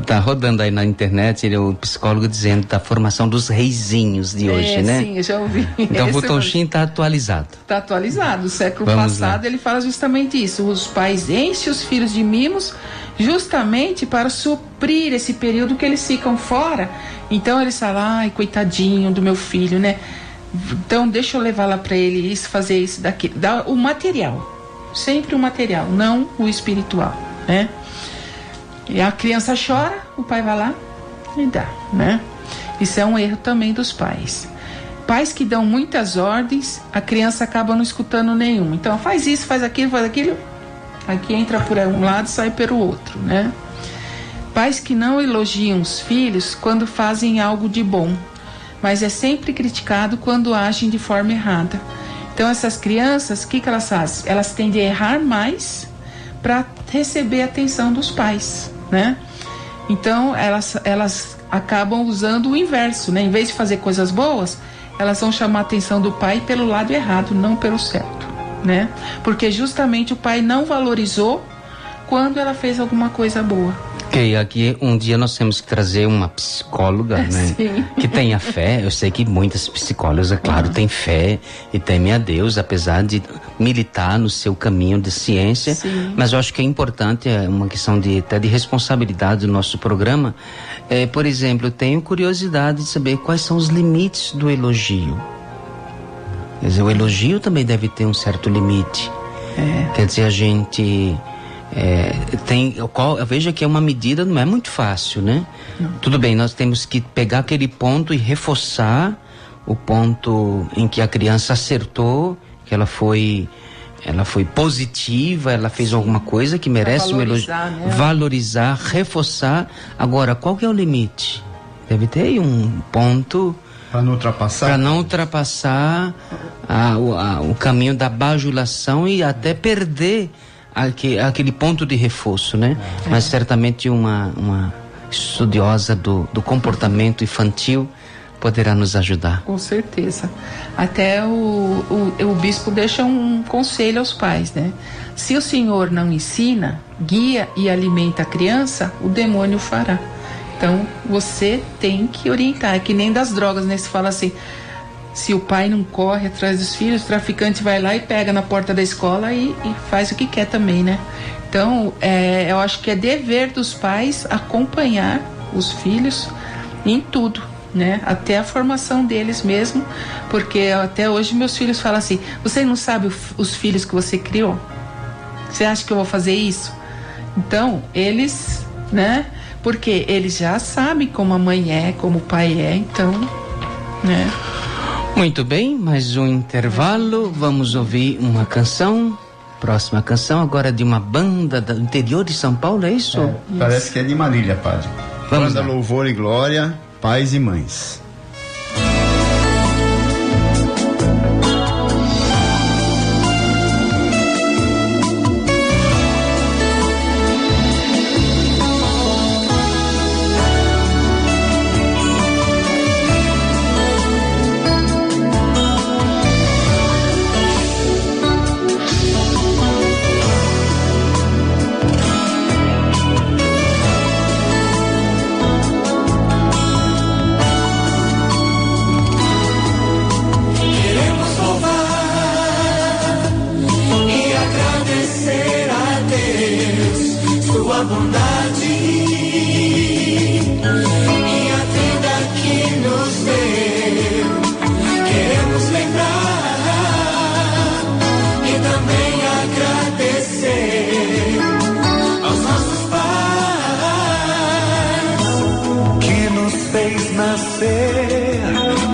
tá rodando aí na internet, ele é o psicólogo dizendo da formação dos reizinhos de hoje, né? Sim, eu já ouvi. Então o Fulton está atualizado. Está atualizado. O século passado ele fala justamente isso. Os pais enchem os filhos de mimos justamente para suprir esse período que eles ficam fora. Então eles falam, ai, coitadinho do meu filho, né? Então deixa eu levar lá para ele isso, fazer isso, daquilo. Dá o material. Sempre o material, não o espiritual, né? E a criança chora, o pai vai lá e dá, né? Isso é um erro também dos pais. Pais que dão muitas ordens, a criança acaba não escutando nenhum. Então faz isso, faz aquilo, aqui entra por um lado e sai pelo outro, né? Pais que não elogiam os filhos quando fazem algo de bom, mas é sempre criticado quando agem de forma errada. Então essas crianças, o que elas fazem? Elas tendem a errar mais para receber a atenção dos pais, né? Então elas acabam usando o inverso, né? Em vez de fazer coisas boas, elas vão chamar a atenção do pai pelo lado errado, não pelo certo, né? Porque justamente o pai não valorizou quando ela fez alguma coisa boa. Ok, aqui um dia nós temos que trazer uma psicóloga, né? Sim. Que tenha fé. Eu sei que muitas psicólogas, é claro, têm fé e temem a Deus, apesar de militar no seu caminho de ciência. Sim. Mas eu acho que é importante, é uma questão até de responsabilidade do nosso programa. Por exemplo, eu tenho curiosidade de saber quais são os limites do elogio. Quer dizer, o elogio também deve ter um certo limite. Quer dizer, a gente... veja que é uma medida, não é muito fácil, né? Não. Tudo bem, nós temos que pegar aquele ponto e reforçar o ponto em que a criança acertou, que ela foi positiva, ela fez alguma coisa que merece um elogio, né? Valorizar, reforçar. Agora, qual que é o limite? Deve ter aí um ponto para não ultrapassar o caminho da bajulação e até perder aquele ponto de reforço, né? Mas certamente uma estudiosa do comportamento infantil poderá nos ajudar. Com certeza. Até o bispo deixa um conselho aos pais, né? Se o Senhor não ensina, guia e alimenta a criança, o demônio fará. Então você tem que orientar. É que nem das drogas, né? Se fala assim, se o pai não corre atrás dos filhos, o traficante vai lá e pega na porta da escola e faz o que quer também, né? Então, eu acho que é dever dos pais acompanhar os filhos em tudo, né? Até a formação deles mesmo, porque até hoje meus filhos falam assim: você não sabe os filhos que você criou? Você acha que eu vou fazer isso? Então, eles, né? Porque eles já sabem como a mãe é, como o pai é, então, né? Muito bem, mais um intervalo, vamos ouvir uma canção. Próxima canção agora de uma banda do interior de São Paulo, é isso? Parece que é de Marília, padre. Vamos Banda lá. Louvor e Glória, Pais e Mães.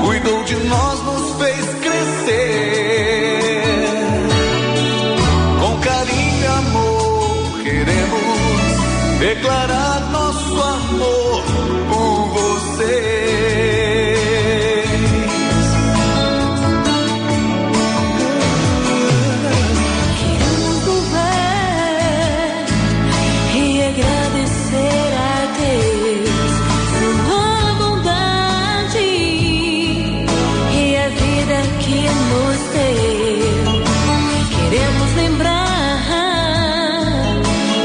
Cuidou de nós, nos fez crescer. Com carinho e amor, queremos declarar nosso amor por vocês. Queremos louvar e agradecer a Deus sua bondade e a vida que nos deu. Queremos lembrar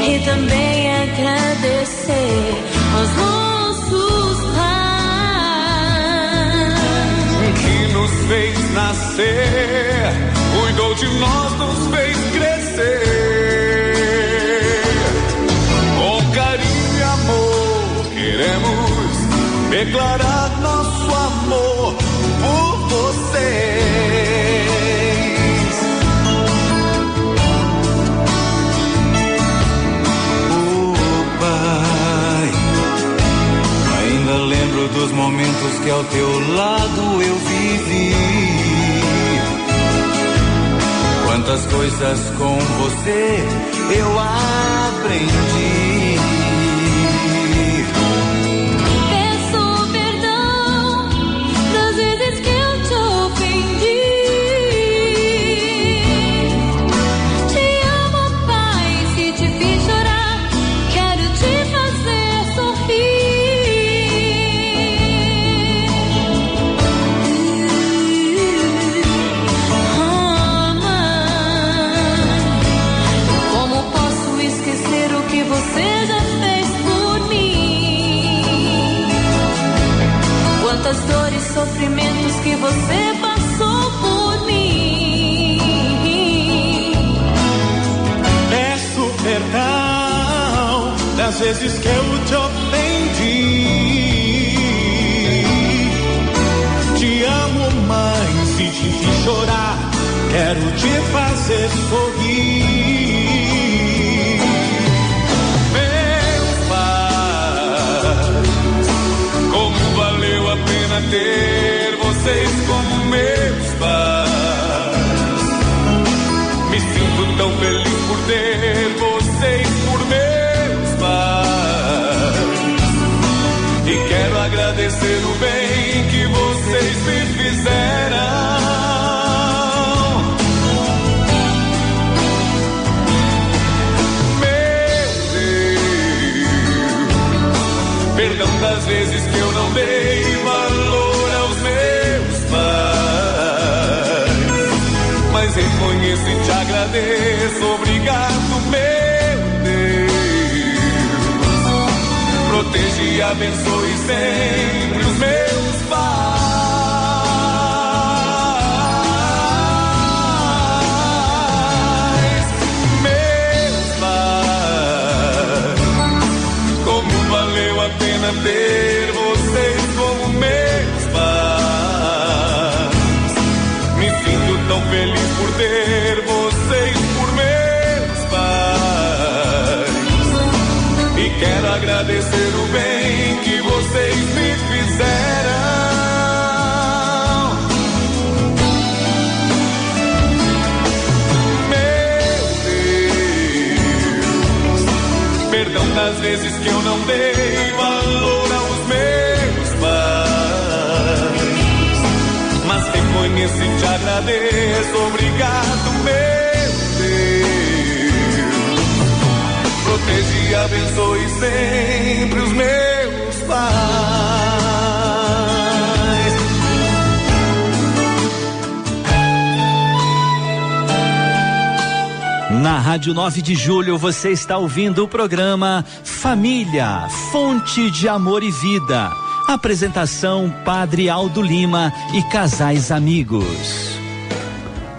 e também agradecer aos nossos pais Que nos fez nascer, cuidou de nós, nos fez crescer. Com carinho e amor, queremos declarar nosso amor por vocês. Oh, Pai, ainda lembro dos momentos que ao teu lado eu vivi. Quantas coisas com você eu aprendi. Peço perdão das vezes que eu te ofendi. Te amo, Pai, se te fiz chorar, quero te fazer sorrir. Como posso esquecer o que você já fez por mim? Quantas dores, sofrimentos que você passou por mim. Peço perdão das vezes que eu te ofendi. Te amo, mãe, se te fiz chorar, quero te fazer sorrir. Meus pais, como valeu a pena ter vocês como meus pais. Me sinto tão feliz por ter vocês por meus pais. E quero agradecer o bem que vocês me fizeram. Meu Deus, perdão das vezes que eu não dei valor aos meus pais. Mas reconheço e te agradeço, obrigado, meu Deus. Proteja e abençoe sempre os meus pais. Meus pais, agradecer o bem que vocês me fizeram. Perdão das vezes que eu não dei valor aos meus pais, mas reconheço e te agradeço, obrigado, meu Deus. Protege e abençoe sempre os meus pais. Na Rádio 9 de Julho você está ouvindo o programa Família, Fonte de Amor e Vida. Apresentação Padre Aldo Lima e casais amigos.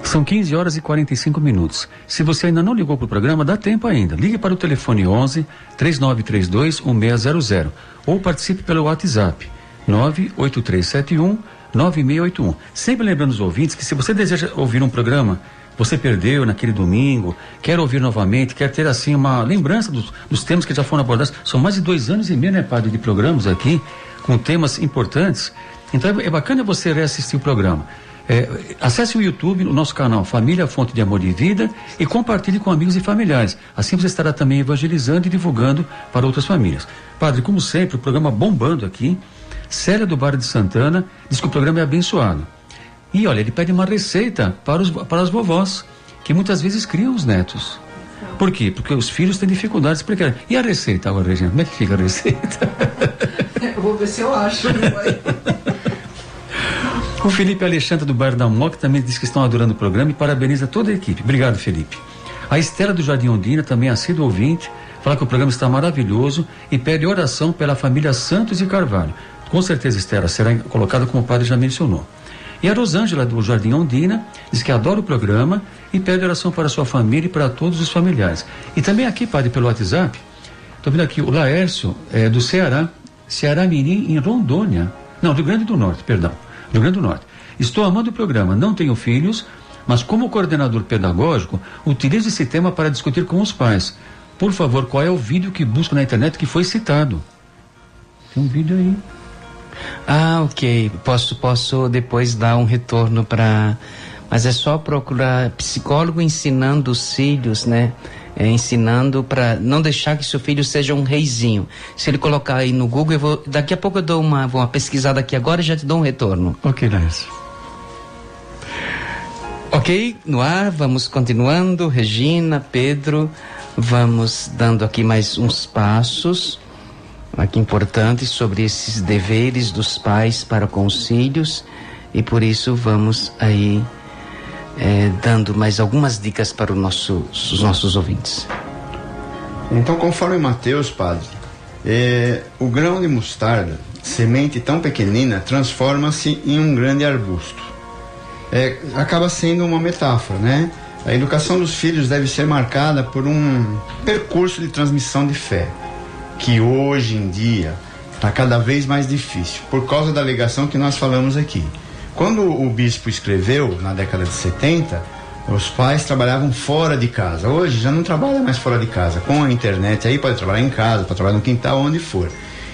São 15 horas e 45 minutos. Se você ainda não ligou para o programa, dá tempo ainda. Ligue para o telefone 11 3932 1600 ou participe pelo WhatsApp 98371 9681. Sempre lembrando os ouvintes que se você deseja ouvir um programa, você perdeu naquele domingo, quer ouvir novamente, quer ter assim uma lembrança dos temas que já foram abordados. São mais de 2 anos e meio, né, padre, de programas aqui, com temas importantes. Então é bacana você reassistir o programa. Acesse o YouTube, o nosso canal Família, Fonte de Amor e Vida, e compartilhe com amigos e familiares. Assim você estará também evangelizando e divulgando para outras famílias. Padre, como sempre, o programa bombando aqui. Célia do Bairro de Santana diz que o programa é abençoado. E olha, ele pede uma receita para as vovós, que muitas vezes criam os netos. Por quê? Porque os filhos têm dificuldades. E a receita agora, Regina? Como é que fica a receita? Eu vou ver se eu acho. O Felipe Alexandre do Bairro da Moca também diz que estão adorando o programa e parabeniza toda a equipe. Obrigado, Felipe. A Estela do Jardim Ondina, também assíduo ouvinte, fala que o programa está maravilhoso e pede oração pela família Santos e Carvalho. Com certeza, Estela, será colocada como o padre já mencionou. E a Rosângela do Jardim Ondina diz que adora o programa e pede oração para a sua família e para todos os familiares. E também aqui, padre, pelo WhatsApp, estou vendo aqui o Laércio, do Ceará Mirim, em Rondônia. Não, Rio Grande do Norte, perdão. Rio Grande do Norte. Estou amando o programa, não tenho filhos, mas como coordenador pedagógico, utilizo esse tema para discutir com os pais. Por favor, qual é o vídeo que busco na internet que foi citado? Tem um vídeo aí. Ah, ok. Posso depois dar um retorno mas é só procurar psicólogo ensinando os filhos, né? Ensinando para não deixar que seu filho seja um reizinho. Se ele colocar aí no Google, daqui a pouco eu dou uma pesquisada aqui agora e já te dou um retorno. Ok, Laércio. Ok, no ar, vamos continuando. Regina, Pedro, vamos dando aqui mais uns passos aqui importantes sobre esses deveres dos pais para com os filhos, e por isso vamos aí dando mais algumas dicas para os nossos ouvintes. Então, conforme Mateus, padre, o grão de mostarda, semente tão pequenina, transforma-se em um grande arbusto. Acaba sendo uma metáfora, né? A educação dos filhos deve ser marcada por um percurso de transmissão de fé, que hoje em dia está cada vez mais difícil, por causa da alegação que nós falamos aqui. Quando o bispo escreveu, na década de 70, os pais trabalhavam fora de casa. Hoje já não trabalha mais fora de casa. Com a internet aí pode trabalhar em casa, pode trabalhar no quintal, onde for.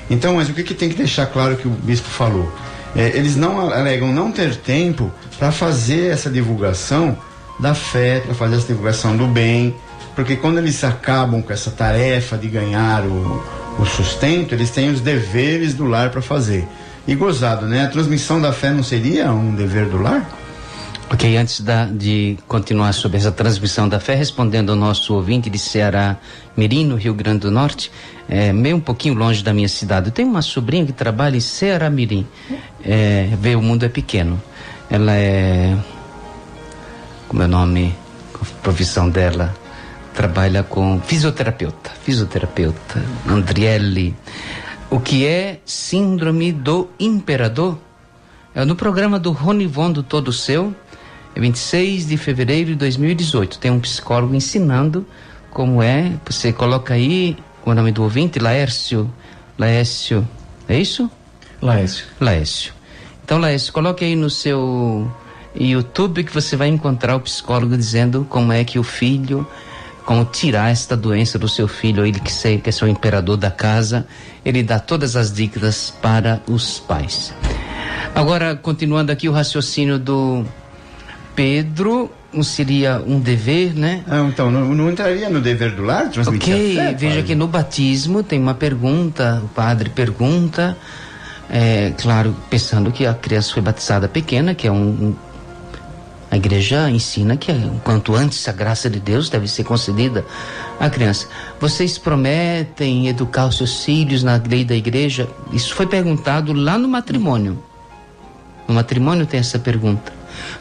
Então, mas o que tem que deixar claro que o bispo falou? Eles não alegam não ter tempo para fazer essa divulgação da fé, para fazer essa divulgação do bem, porque quando eles acabam com essa tarefa de ganhar o sustento, eles têm os deveres do lar para fazer. E gozado, né? A transmissão da fé não seria um dever do lar? Ok, antes de continuar sobre essa transmissão da fé, respondendo ao nosso ouvinte de Ceará Mirim, no Rio Grande do Norte, meio um pouquinho longe da minha cidade. Eu tenho uma sobrinha que trabalha em Ceará Mirim. O mundo é pequeno. Ela como é o nome, a profissão dela? Trabalha com fisioterapeuta, Andriele. O que é síndrome do imperador? No programa do Ronivon do Todo Seu, 26 de fevereiro de 2018. Tem um psicólogo ensinando como é. Você coloca aí o nome do ouvinte, Laércio, é isso? Laércio. Então, Laércio, coloque aí no seu YouTube que você vai encontrar o psicólogo dizendo como é que o filho como tirar esta doença do seu filho, ele que quer ser o imperador da casa. Ele dá todas as dicas para os pais. Agora, continuando aqui o raciocínio do Pedro, seria um dever, né? Então, não entraria no dever do lar transmitir a fé, veja que no batismo tem uma pergunta, o padre pergunta, claro, pensando que a criança foi batizada pequena, que é a igreja ensina que quanto antes a graça de Deus deve ser concedida à criança. Vocês prometem educar os seus filhos na lei da igreja? Isso foi perguntado lá no matrimônio. No matrimônio tem essa pergunta.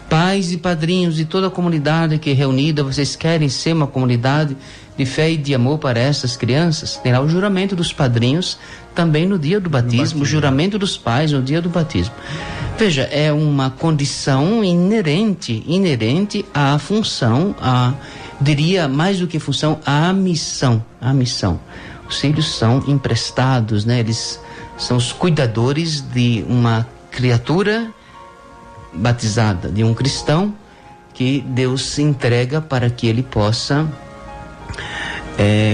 Pais e padrinhos de toda a comunidade que é reunida, vocês querem ser uma comunidade de fé e de amor para essas crianças? Terá o juramento dos padrinhos também no dia do batismo, o juramento dos pais no dia do batismo. Veja, é uma condição inerente à função, diria mais do que função, à missão. Os filhos são emprestados, né? Eles são os cuidadores de uma criatura batizada, de um cristão que Deus se entrega para que ele possa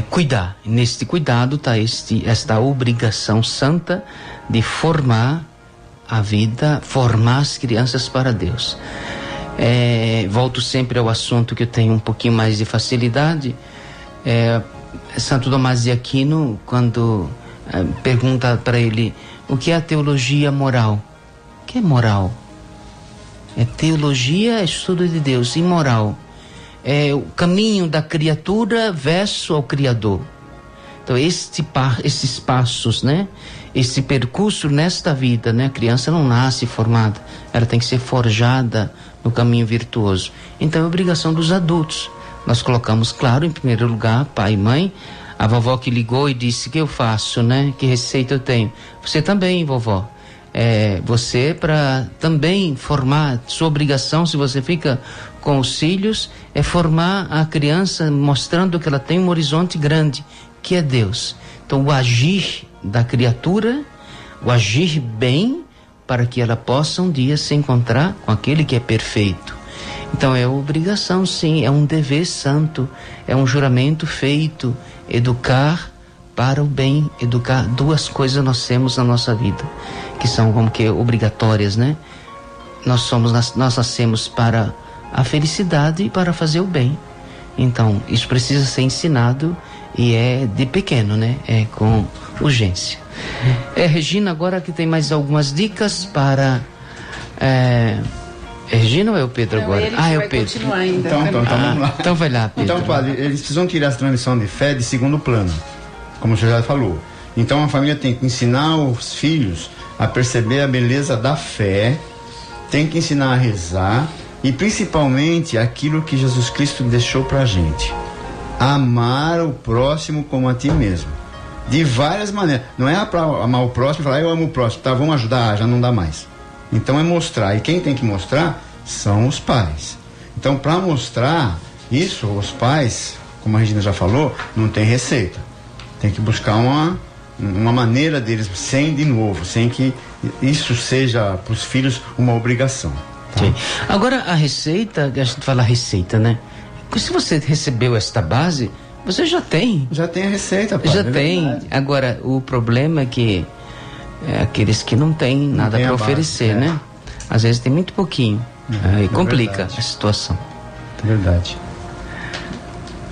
cuidar. Neste cuidado está esta obrigação santa de formar a vida, formar as crianças para Deus. Volto sempre ao assunto que eu tenho um pouquinho mais de facilidade. Santo Tomás de Aquino, quando pergunta para ele o que é a teologia moral. O que é moral? Teologia é estudo de Deus, e moral é o caminho da criatura verso ao Criador. Então esses passos, né? Esse percurso nesta vida, né? A criança não nasce formada, ela tem que ser forjada no caminho virtuoso. Então é obrigação dos adultos. Nós colocamos, claro, em primeiro lugar, pai e mãe. A vovó que ligou e disse: o que eu faço, né? Que receita eu tenho? Você também, vovó. Você, para também formar, sua obrigação, se você fica com os filhos, é formar a criança mostrando que ela tem um horizonte grande, que é Deus. Então o agir da criatura, o agir bem, para que ela possa um dia se encontrar com aquele que é perfeito. Então é obrigação, sim, é um dever santo, é um juramento feito, educar para o bem. Educar, duas coisas nós temos na nossa vida, que são como que obrigatórias, né? Nós nascemos para a felicidade e para fazer o bem. Então, isso precisa ser ensinado, e é de pequeno, né? É com urgência. Regina, agora que tem mais algumas dicas para... Regina ou é o Pedro agora? É o Pedro. Então vamos lá. Então vai lá, Pedro. Então, padre, eles precisam tirar essa transmissão de fé de segundo plano, como o senhor já falou. Então a família tem que ensinar os filhos a perceber a beleza da fé, tem que ensinar a rezar, e principalmente aquilo que Jesus Cristo deixou pra gente: amar o próximo como a ti mesmo. De várias maneiras. Não é para amar o próximo e falar: eu amo o próximo, tá, vamos ajudar, já não dá mais. Então é mostrar, e quem tem que mostrar são os pais. Então, para mostrar isso, os pais, como a Regina já falou, não tem receita. Tem que buscar uma maneira deles, sem que isso seja para os filhos uma obrigação. Tá? Sim. Agora, a receita, a gente fala receita, né? Se você recebeu esta base, você já tem. Já tem a receita, pai. Já tem. Verdade. Agora, o problema é que aqueles que não têm nada para oferecer, né? Às vezes tem muito pouquinho. Aí complica a situação. Verdade.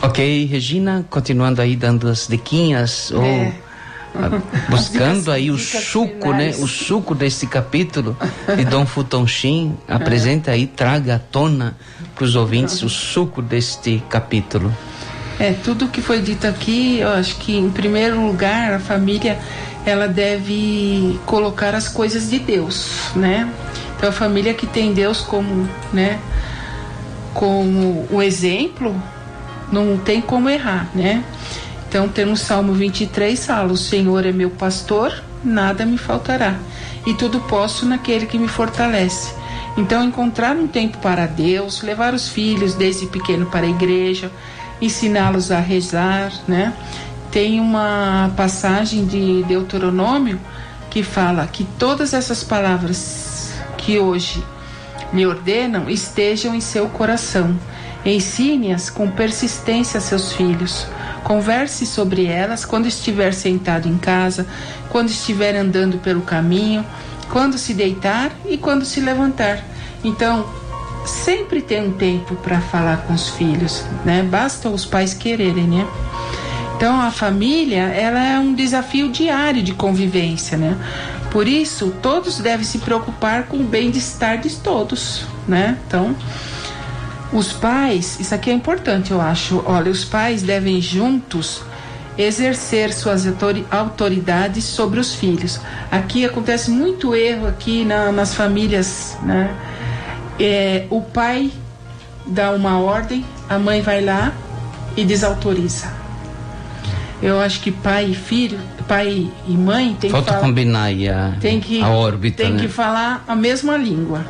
Ok, Regina, continuando aí dando as diquinhas, buscando aí o suco, né? O suco desse capítulo de Dom Futonchim. Apresenta aí, traga à tona para os ouvintes o suco deste capítulo. Tudo que foi dito aqui, eu acho que em primeiro lugar a família, ela deve colocar as coisas de Deus, né? Então a família que tem Deus como, né, como o exemplo, não tem como errar, né? Então tem no Salmo 23, fala: o Senhor é meu pastor, nada me faltará, e tudo posso naquele que me fortalece. Então encontrar um tempo para Deus, levar os filhos desde pequeno para a igreja, ensiná-los a rezar, né? Tem uma passagem de Deuteronômio que fala que todas essas palavras que hoje me ordenam estejam em seu coração. Ensine-as com persistência a seus filhos. Converse sobre elas quando estiver sentado em casa, quando estiver andando pelo caminho, quando se deitar e quando se levantar. Então, sempre tem um tempo para falar com os filhos, né? Basta os pais quererem, né? Então, a família, ela é um desafio diário de convivência, né? Por isso, todos devem se preocupar com o bem-estar de todos, né? Então, os pais, isso aqui é importante, eu acho. Olha, os pais devem juntos exercer suas autoridades sobre os filhos. Aqui acontece muito erro aqui nas famílias, né? O pai dá uma ordem, a mãe vai lá e desautoriza. Eu acho que pai e filho, pai e mãe tem Falta que falar, combinar aí a órbita, tem né? que falar a mesma língua.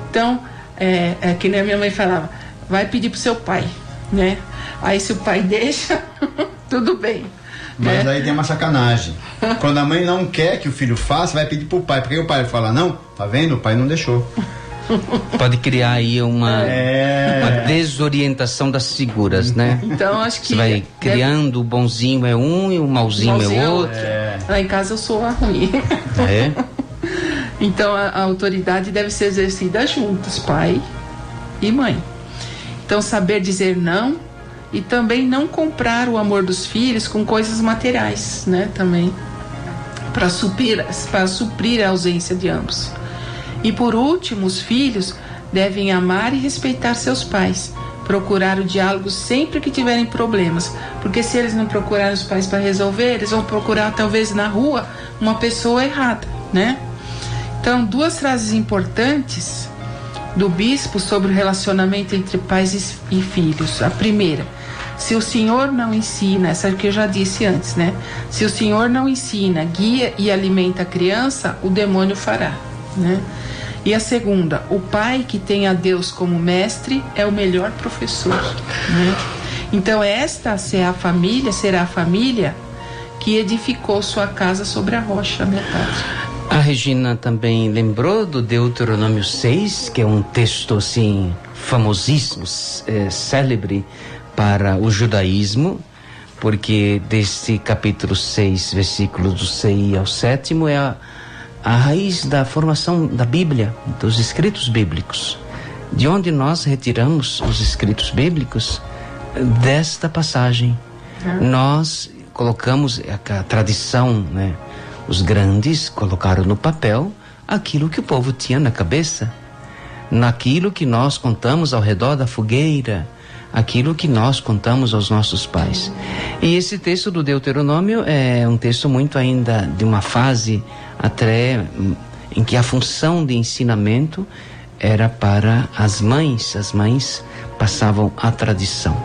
Então, é que nem a minha mãe falava, vai pedir pro seu pai, né? Aí se o pai deixa, tudo bem. Mas né? aí tem uma sacanagem. Quando a mãe não quer que o filho faça, vai pedir pro pai. Porque o pai fala, não, tá vendo? O pai não deixou. Pode criar aí uma desorientação das figuras, né? Então, acho que você vai criando, o bonzinho é um e o malzinho é outro. Lá em casa eu sou a ruim. É? Então, a autoridade deve ser exercida juntos, pai e mãe. Então, saber dizer não e também não comprar o amor dos filhos com coisas materiais, né? Também para suprir a ausência de ambos. E por último, os filhos devem amar e respeitar seus pais, procurar o diálogo sempre que tiverem problemas, porque se eles não procurarem os pais para resolver, eles vão procurar talvez na rua uma pessoa errada, né? Então, duas frases importantes do bispo sobre o relacionamento entre pais e filhos. A primeira: se o Senhor não ensina, essa que eu já disse antes, né? Se o Senhor não ensina, guia e alimenta a criança, o demônio fará, né? E a segunda: o pai que tem a Deus como mestre é o melhor professor, né? Então esta será a família que edificou sua casa sobre a rocha, né, padre? A Regina também lembrou do Deuteronômio 6, que é um texto assim famosíssimo, célebre para o judaísmo, porque deste capítulo 6, versículos do 6 ao 7 é a raiz da formação da Bíblia, dos escritos bíblicos. De onde nós retiramos os escritos bíblicos? Desta passagem. Nós colocamos a tradição, né? Os grandes colocaram no papel aquilo que o povo tinha na cabeça, naquilo que nós contamos ao redor da fogueira, aquilo que nós contamos aos nossos pais. E esse texto do Deuteronômio é um texto muito ainda de uma fase até em que a função de ensinamento era para as mães passavam a tradição.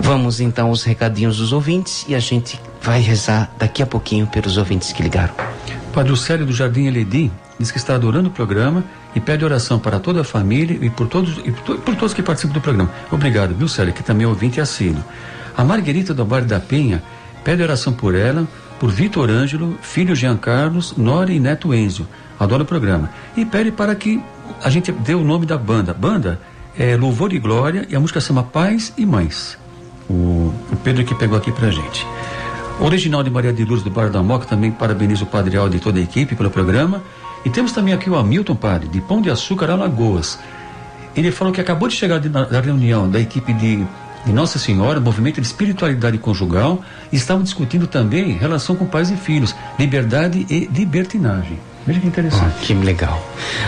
Vamos então aos recadinhos dos ouvintes e a gente vai rezar daqui a pouquinho pelos ouvintes que ligaram. Padre Célio do Jardim Eledi diz que está adorando o programa e pede oração para toda a família e por todos que participam do programa. Obrigado, viu, Célio, que também é ouvinte e assíduo. A Marguerita do Bar da Penha pede oração por ela, por Vitor Ângelo, filho Jean Carlos, Nora e neto Enzo. Adora o programa. E pede para que a gente dê o nome da banda. Banda é Louvor e Glória e a música chama Pais e Mães. O Pedro que pegou aqui pra gente. Original de Maria de Lourdes do Bar da Moca, também parabenizo o Padre Aldo e toda a equipe pelo programa. E temos também aqui o Hamilton, padre, de Pão de Açúcar, Alagoas. Ele falou que acabou de chegar da reunião da equipe de Nossa Senhora, Movimento de Espiritualidade Conjugal, e estavam discutindo também relação com pais e filhos, liberdade e libertinagem. Veja que interessante. Que legal.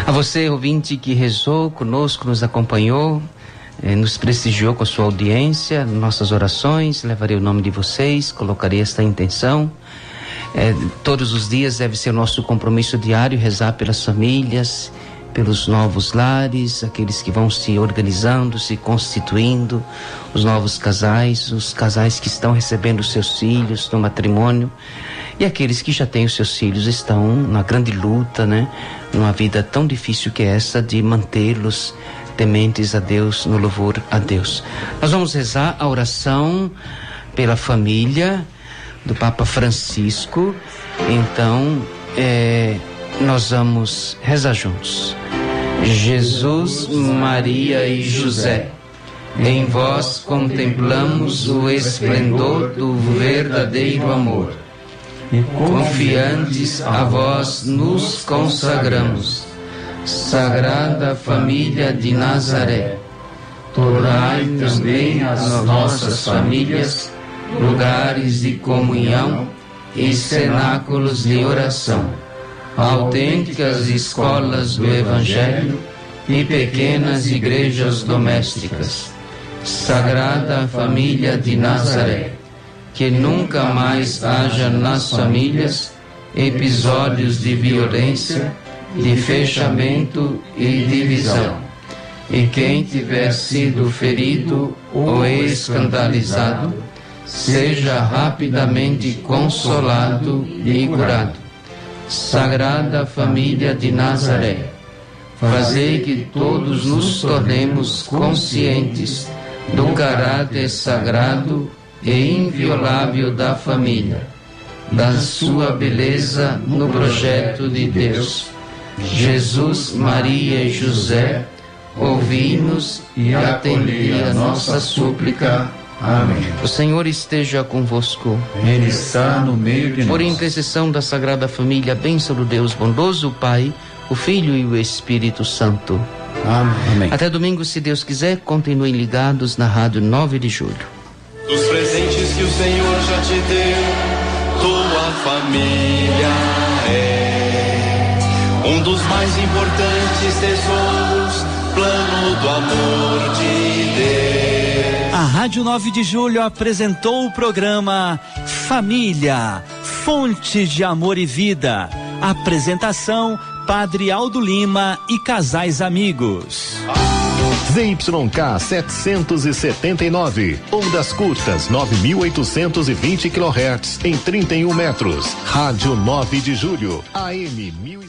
A você, ouvinte, que rezou conosco, nos acompanhou, nos prestigiou com a sua audiência, nossas orações, levarei o nome de vocês, colocarei esta intenção. Todos os dias deve ser nosso compromisso diário rezar pelas famílias, pelos novos lares, aqueles que vão se organizando, se constituindo, os novos casais, os casais que estão recebendo seus filhos no matrimônio, e aqueles que já têm os seus filhos estão na grande luta, né? Numa vida tão difícil que é essa de mantê-los tementes a Deus, no louvor a Deus. Nós vamos rezar a oração pela família do Papa Francisco. Então, nós vamos rezar juntos. Jesus, Maria e José, Em vós contemplamos o esplendor do verdadeiro amor. Confiantes a vós nos consagramos. Sagrada Família de Nazaré, tornai também as nossas famílias lugares de comunhão e cenáculos de oração, autênticas escolas do Evangelho e pequenas igrejas domésticas. Sagrada Família de Nazaré, que nunca mais haja nas famílias episódios de violência, de fechamento e divisão. E quem tiver sido ferido ou escandalizado, seja rapidamente consolado e curado. Sagrada Família de Nazaré, fazei que todos nos tornemos conscientes do caráter sagrado e inviolável da família, da sua beleza no projeto de Deus. Jesus, Maria e José, ouvi-nos e atendi a nossa súplica. Amém. O Senhor esteja convosco. Ele está no meio de nós. Por intercessão da Sagrada Família, a bênção do Deus bondoso, o Pai, o Filho e o Espírito Santo. Amém. Até domingo, se Deus quiser, continuem ligados na Rádio 9 de Julho. Dos presentes que o Senhor já te deu, tua família é um dos mais importantes tesouros, plano do amor de Deus. A Rádio 9 de Julho apresentou o programa Família, Fonte de Amor e Vida. Apresentação, Padre Aldo Lima e Casais Amigos. ZYK 779, ondas curtas 9.820 kHz em 31 metros. Rádio 9 de Julho, AM 1100.